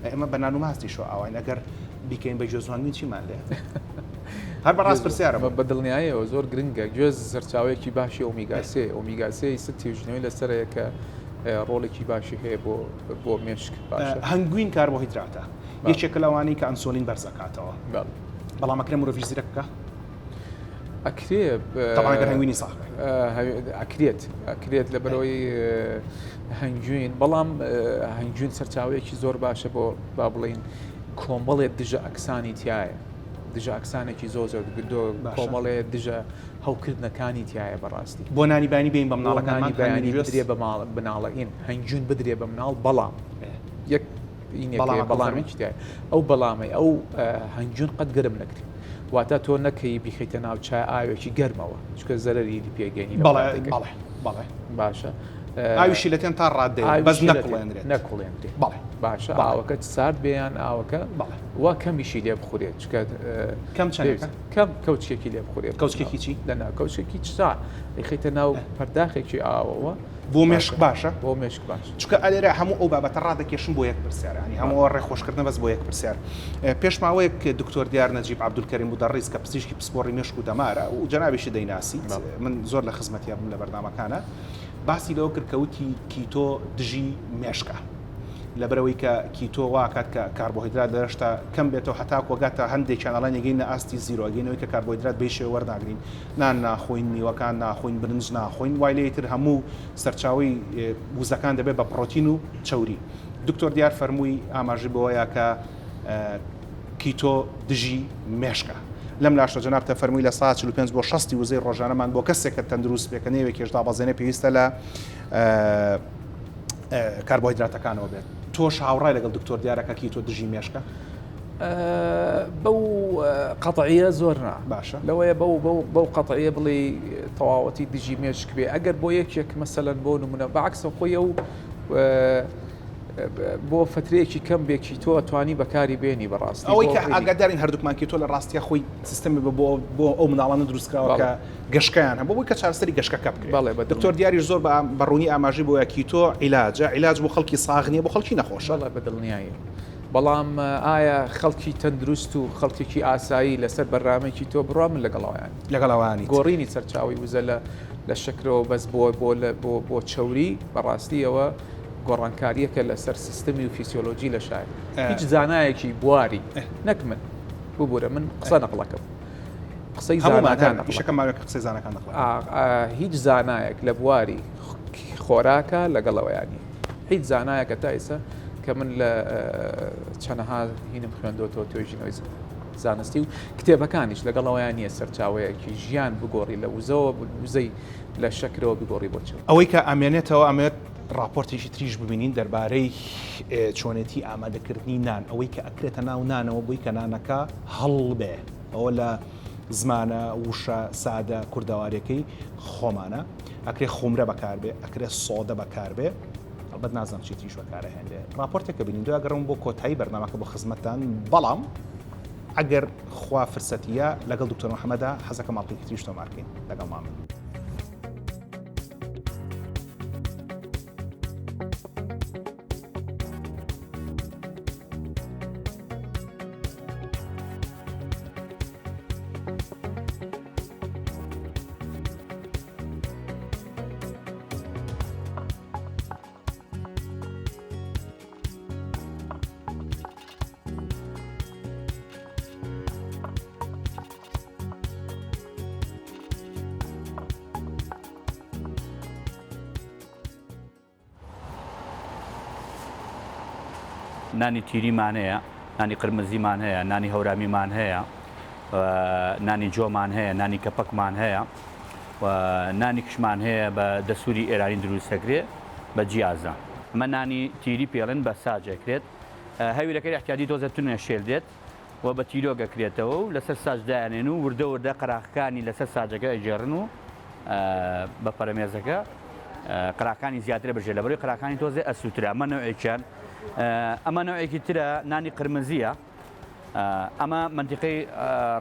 ئێمە بە نان و ماستی شۆ ئاوین ئەگەر بیکەین بە جۆزوانین چیمان لێ هەر بەڕاست پرسیارە بە دڵنیاییەوە زۆر گرنگە گوێز سەرچاوەیەکی باشی ئۆمیگاسێ ستیژنەوەی لەسەرەیە کە ڕۆڵێکی باشی هەیە بۆ مێشک هەنگوین کاربۆهیدراتە یەکێکە لەوانەی کە ئەنسۆلین بەرزەکاتەوە بەڵام ئەکرێ مرۆڤ زیرە بکە ئەکرێ هەنگوینی ساخ ئەکرێت لە بەرەوەی هەنگوین بەڵام هەنگوین سەرچاوەیەکی زۆر باشە بۆ با بڵین کۆمەڵێت دژە ئەکسانی تایە دژە ئەکسانێکی زۆر گردۆ کۆمەڵێ دژە هەوکردنەکانی تایە بەڕاستی بۆ نانی بەیانی بین بە مناڵەکانی بەیانی بدرێ بە بناڵەئین هەنگوین بدرێ بە مناڵ بەڵام یەک بەڵامێکی تایە ئەو بەڵامی ئەو هەنگوین قەت گەرم نەکرێت واتە تۆ نەکەی بیخیتە ناو چای ئاوێکی گەرمەوە چکە زەرەری پێگەینی بەڵێ باشە ئاویشی لە تێن تا ڕادێ بەس نەکوڵێنرێت باشە ئاوەکە سارد بێیان ئاوەکە وا کەمیشی لێ بخورێت چکە کەم کەوچێکی لێ بخورێت کەوچێکی چی لەنا کەوچێکی چا خیتە ناو پەرداخێکی ئاوەوە بۆ مێشک باشە بۆ مێشک باش چکە ئەلێرە هەموو ئەو بابەتە ڕادەکێشن بۆ یەک پرسیارانی هەموو ڕێخۆشکردن بەس بۆ یەک پرسیار پێشماوەیەک دکتۆر دیار نەجیب عەبدولکەریم بوودەڕیز کە پزیشکی پسپۆڕی مێشک و دەمارە و جەنابیشی دەیناسیت من زۆر لە خزمەتیا بووم لە بەردامەکانە باسی لەوە کرد کەوتی کیتۆ دژی مێشکە لەبەرەوەی کە کیتۆ واکات کە کاربۆهیدرات لەرشتا کەم بێتەوە هەتا کۆگاتە هەندێک چانەڵان یەگەینە ئاستی زیرۆگەینەوەی کە کاربۆهیدرات بێشێ وەرداگرین نان ناخۆین میوەکان ناخۆین برنج ناخۆین وای لێتر هەموو سەرچاوی وزەکان دەبێت بە پرۆتین و چەوری دکتۆر دیار فەرمووی ئاماژی بەوەیە کە کیتۆ دژی مێشکە لەم لاشە جەنابتە فەرمووی لە ساعت 45 بۆ 60 وزەی ڕۆژانەمان بۆ کەسێکە تەندروست بێکە نێوێکێشدا بەزێنە پێویستە لە کاربۆهیدراتەکانەوە بێت تۆش هاوڕای لەگەڵ دکتۆر دیارەکە کیتۆ دژی مێشکە بەو قەتعیە زۆر نا باشە لەوەیە بەو قەتعیە بڵێ تەواوەتی دژی مێشک بێ ئەگەر بۆ یەکێک مەسەلەن بۆ نمونە بەعکسە خۆی و بۆ فترەیەکی کەم بێکی تۆ ئەتوانی بەکاری بێنی بەڕاستی ئەوەی کە ئاگادارین هەردووکمان کیتۆ لە ڕاستیە خۆی سیستەمی بۆ ئەو مناڵانە دروستکراوە کە گەشکیان هەم بۆی کە چارەسەری گەشکەکە بکرێت دکتۆر دیاریش زۆر بەڕوونی ئاماژی بۆیە کیتۆ عیلاج بۆ خەڵکی ساغ نییە بۆ خەڵکی نەخۆش بەدڵنیایی بەڵام ئایا خەڵکی تەندروست و خەڵکێکی ئاسایی لەسەر بەرنامێکی تۆ بڕوا من لەگەڵەوانی گۆڕینی سەرچاوی وزە لە شکرەوە بەس بۆ چەوری بەڕاستیەوە گۆڕانکاریەکە لەسەر سیستەمی و فیسیۆلۆژی لە شایە هیچ زانایەکی بواری نەک من ببوورە من قسە نەقڵەکەم قسەی زانەکان هیچ زانایەک لە بواری خۆراکە لەگەڵەوەیانی هیچ زانایەکە تا ئێستا کە من لە چەنەها هینم خوێندۆتەوە توێژینەوەی زانستی و کتێبەکانیش لەگەڵەوەیان نیە سەرچاوەیەکی ژیان بگۆڕی لە وزەوە وزەی لە شەکرەوە بگۆڕی بۆچەوە ئەوەی کە ئەمێنێتەوە ئەمێت راپۆرتێکی تریش ببینین دەربارەی چۆنێتی ئامادەکردنی نان ئەوەی کە ئەکرێتە ناو نانەوە بۆی کە نانەکە هەڵ بێ ئەوە لە زمانە وشە سادە کوردەوارەکەی خۆمانە ئەکرێ خومرە بەکاربێ ئەکرێ سۆدە بەکاربێ ئەلبەت نازانم چی تریش بەکارەهێنرێ راپۆرتێکە بینین دوای گەڕم بۆ کۆتایی بەرنامەکە بۆ خزمەتتان بەڵام ئەگەر خوا فرسەتیە لەگەڵ دکتۆر محەممەدا حەزەکە ماڵپێکی تریش تۆمارکەین لەگەڵ مامن. نانی تیریمان هەیە، نانی قرمزیمان هەیە، نانی هەورامیمان هەیە، نانی جۆمان هەیە، نانی کەپەکمان هەیە و نانی کشمان هەیە بە دەسووری ئێرانی دروستەکرێ بە جیازە. ئەمە نانی تیری پێڵن بە ساجەکرێت هەویلەکەی احتیاجی تۆزە تونێ شێردێت و بە تیرۆگەکرێتەوە و لەسەر ساجدایانێن و وردە وردە قەراخەکانی لەسەر ساجەکە ئەجێڕن و بە پەرەمێزەکە قراکانی زیاترە بژێ لە بەرەوەی قراکانی تۆزێ ئەسووترە ئەمە نەوعێکیان. ئەمە نەوعێکی ترە نانی قرمزیە ئەمە منتیقەی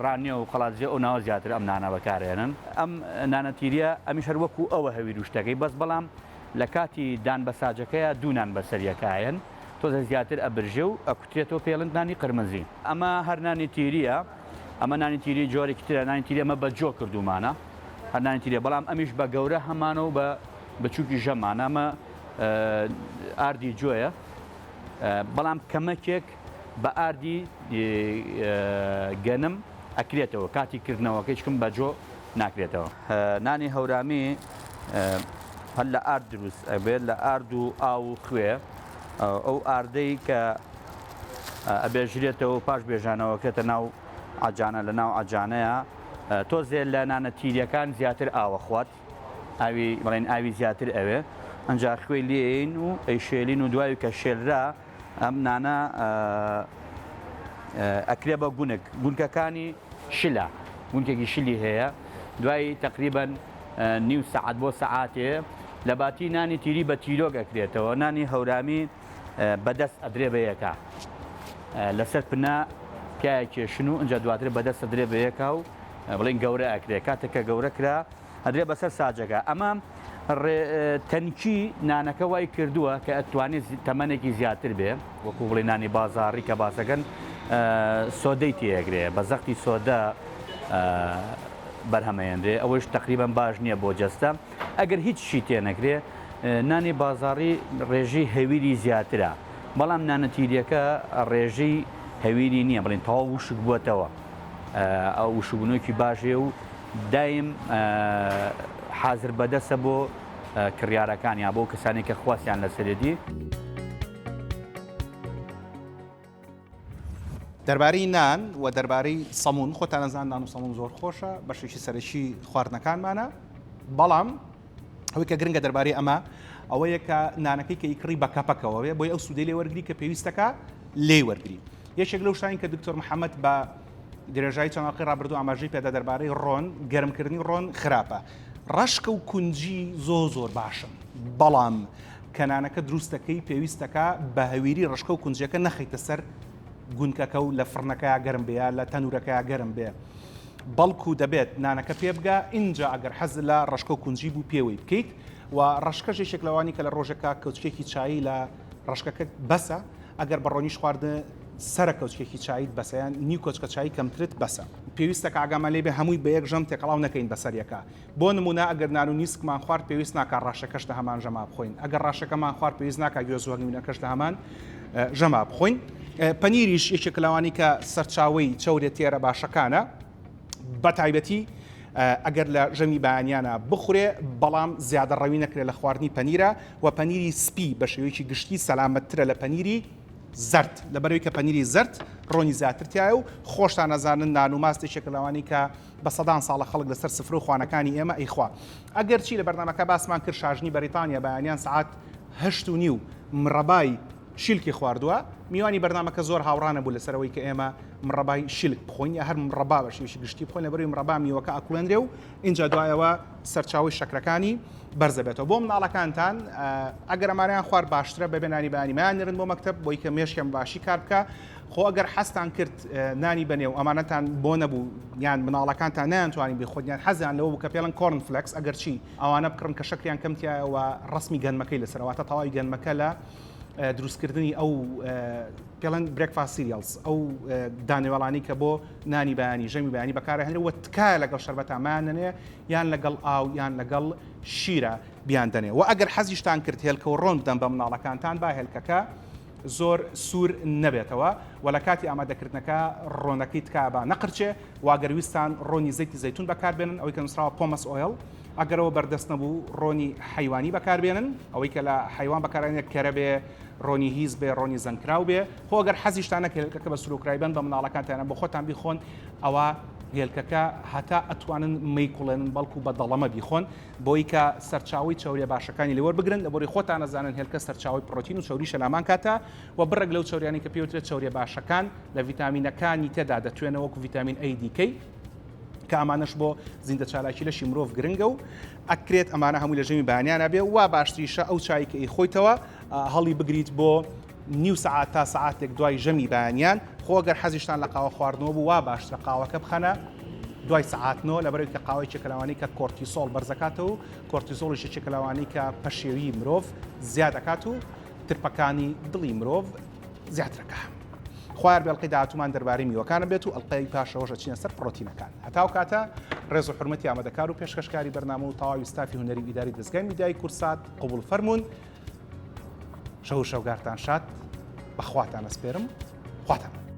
ڕانیە و قەڵاتجێ ئەو ناوە زیاتر ئەم نانە بەکارێنن. ئەم نانەتیریە ئەمیش هەر وەکو ئەوە هەوی روشتەکەی بەس بەڵام لە کاتی دان بە ساجەکەیە دوونان بەسەریەکایەن تۆزە زیاتر ئەبرژێ و ئەکوترێتەوە پێڵند نانی قرمزی. ئەمە هەر نانی تیریە، ئەمە نانی تیری جۆرێکی ترە نانی تیری ئەمە بە جۆ کردومانە هەر نانی تیریە بەڵام ئەمیش بە گەورە هەمانە و بە بچووکی ژەمانە ئەمە ئاردی جۆیە بەڵام کەمەکێک بە ئاردی گەنم ئەکرێتەوە کاتی کردنەوەکە هیچکم بە جۆ ناکرێتەوە. نانی هەورامی هەر لە ئارد دروست ئەبێت لە ئارد و ئاو و خوێ ئەو ئاردەی کە ئەبێژرێتەوە پاش بێژانەوەکێتە ناو عجانە لە ناو عجانەیە تۆزێ لە نانە تیریەکان زیاتر ئاوە خوات ئاوی بڵێن ئاوی زیاتر ئەوێ ئەنجا خوێ لێین و ئەیشێلین و دوای کە شێلرا ئەم نانە ئەکرێ بە گونکەکانی شلە گونکێکی شلی هەیە دوای تقریبەن نیو سەعات بۆ سەعاتێ لە باتی نانی تیری بە تیرۆک ئەکرێتەوە. نانی هەورامی بەدەست ئەدرێ بە یەکە لەسەر پنا پیاە کێشن و ئەنجا دواتر بەدەست ئەدرێ بە یەکە و بڵێن گەورە ئەکرێ کاتێککە گەورە کرا ئەدرێ بەسەر ساجەکە. ئەمە تەنکی نانەکە وای کردووە کە ئەتوانێت تەمەنێکی زیاتر بێ وەکو بڵێ نانی بازاڕی کە باسەکەن سۆدەی تێگرێ بە زەختی سۆدە بەرهەمەیەندرێ ئەوەش تقریبان باش نییە بۆ جەستە. ئەگەر هیچ شی تێنەکرێ نانی بازاڕی ڕێژەی هەویری زیاترە بەڵام نانەتیریەکە ڕێژەی هەویری نییە بڵێن تەواو وشک بووەتەوە ئەو وشبوونەوەکی باشێ و دایم حازر بەدەسە بۆ کڕیارەکان یا بۆ کەسانی کە خواستیان لەسەرێتی. دەربارەی نان و دەربارەی سەمون خۆتان نەزان نان و سەمون زۆر خۆشە بەشێکی سەرەکی خواردنەکانمانە بەڵام ئەوەی کە گرنگە دەربارەی ئەمە ئەوەیە کە نانەکەی کە ئیکڕی بە کەپەکەوە بۆی ئەو سوودەی لێ وەرگری کە پێویستەکە لێ وەرگری. یەکێک لەو شتانی کە دکتۆر محەممەد بە درێژایی چەندڵقی ڕابردوو ئاماژەی پێدا دەربارەی ڕۆن گەرمکردنی ڕۆن خراپە. ڕەشکە و کونجی زۆر باشن بەڵام کەنانەکە دروستەکەی پێویستەکە بە هەویری ڕشکە و کونجەکە نەخیتە سەر گونکەکە و لە فڕنەکەی گەرم بێ لە تەنورەکەی گەرم بێ بەڵکو دەبێت نانەکە پێ بگە اینجا ئەگەر حەز لە ڕشکە و کونجی بوو پێوەی بکەیت و ڕشکە ژێشێک لەوانی کە لە ڕۆژەکە کەوچکێکی چایی لە ڕشکەکە بەسە ئەگەر بەڕۆنیش خواردن سەرە کەوچکێکی چایت بەسەیان نیو کۆچکە چایی کەمترت بەسە پێویستە کە ئاگامە لێ بێ هەمووی بە یەک ژەم تێکەڵاو نەکەین بەسەریەکە. بۆ نمونە ئەگەر نان و نیسکمان خوارد پێویست ناکە ڕاشەکەش لە هەمان ژەما بخۆین ئەگەر ڕاشەکەمان خوارد پێویست ناکە گوێزوەرگمینەکەش لە هەمان ژەما بخۆین. پەنیریش یەکێک لەوانی کە سەرچاوەی چەورێت تێرە باشەکانە بە تایبەتی ئەگەر لە ژەمی بەیانیانە بخورێ بەڵام زیادە ڕەوی نەکرێت لە خواردنی پەنیرە و پەنیری سپی بە شێوەیەکی گشتی سەلامەتترە لە پەنیری زرد لەبەرەوەی کە پەنیری زرد ڕۆنی زیاترتیایە و خۆشتان نەزانن نان و ماستێکێک لەوانی کە بە سەدان ساڵە خەڵک لەسەر سفر و خوانەکانی ئێمە ئەیخوا ئەگەر چی لە بەرنامەکە باسمان کرد شاژنی بەریتانیا بەیانیان سعات 8:30 مڕەبای شیلکی خواردووە میوانی بەرنامەکە زۆر هاوڕانە بوو لەسەرەوەی کە ئێمە مڕەبای شیلک بخۆین یا هەر مڕەبا بە شێوەیەکی گشتی بخۆین لەبەرەوەی مڕەبا میوەکە ئەکوڵێنرێ و اینجا دوایەوە سەرچاوی شەکرەکانی بەرزە بێتەوە بۆ مناڵەکانتان ئەگەر ئەمانیان خوارد باشترە بەبێ نانی بەیانیمان نرن بۆ مەکتەب بۆی کە مێشکم باشی کار بکە خۆ ئەگەر حەستان کرد نانی بنێو ئەمانەتان بۆ نەبوو یان مناڵەکانتان نەیانتوانین بخۆیان حەزیان لەوە بوو کە پێڵن کۆرن فلکس ئەگەر چی ئەوانە بکڕن کە شەکریان کەمتیایەوە ڕسمی گەنمەکەی لەسەرەوەتە تەواوی گەنمەکە لە دروستکردنی ئەو پێڵەن برێکفاست سیریالز ئەو دانێوەڵانی کە بۆ نانی بەیانی ژەمی بەیانی بەکارهێنرێ وە تکایە لەگەڵ شەربەتامان نەنێ یان لەگەڵ ئاو یان لەگەڵ شیرە بیان دەنێ و ئەگەر حەزیشتان کرد هێلکە و ڕۆن بدەن بە مناڵەکانتان با هێلکەکە زۆر سوور نەبێتەوە و لە کاتی ئامادەکردنەکە ڕۆنەکەی تکایە نەقرچێ واگەر ویستان ڕۆنی زەیتی زەیتون بەکاربێنن ئەوەی کە نووسراوە پۆمەس ئۆیل ئەگەرەوە بەردەست نەبوو ڕۆنی حیوانی بەکاربێنن ئەوەی کە لە حیوان بەکارێنێت کەرە بێ ڕۆنی هیز بێ ڕۆنی زەنکراو بێ خۆگەر حەزیشتانە هێلکەکە بە سلوکرایبن بە مناڵەکانتانە بۆ خۆتان بیخۆن ئەوە هێلکەکە هەتا ئەتوانن مەیکوڵێنن بەڵکو بە دەڵەمە بیخۆن بۆی کە سەرچاوی چاوریە باشەکانی لێوە بگرن لە بۆی خۆتان نەزانن هێلکە سەرچاوی پرۆتین و چاوری شەلامان کاتە و بڕێک لەو چاوریانی کە پێوترێت چاوریە باشەکان لە ڤیتامینەکانی تێدا دەتوێنەوە وەکو ڤیتامین A D K کە ئەمانش بۆ زیندە چالاکی لەشی مرۆڤ گرنگە و ئەکرێت ئەمانە هەمووی لە ژەمی بەیانیانە بێ وا باشتریشە ئەو چای کە ئیخۆیتەوە هەڵی بگریت بۆ نیو سعات تا سعاتێک دوای ژەمی بەیانیان خۆگەر حەزیشتان لە قاوە خواردنەوە بوو وا باشترە قاوەکە بخەنە دوای سعاتنەوە لەبەرەوەی کە قاوەی چێکەلاوانی کە کۆرتیسۆڵ بەرزەکاتەوە و کۆرتیزۆڵیشی چێکەلاوانی کە پەشێوی مرۆڤ زیاد دەکات و ترپەکانی دڵی مرۆڤ زیاترەکە. خوار بێڵقی داهاتوومان دەربارەی میوەکانە بێت و ئەڵقەی پاشەوەش ئەچینە سەر پرۆتینەکان. هەتاو کاتە ڕێز و حورمەتی ئامادەکار و پێشکەشکاری بەرنامە و تەواوی ستافی هونەری ئیداری دەستگای میدیای کورسات قبول فەرموون. شەو شەوگارتان شاد بەخواتان ئەسپێرم خواتان.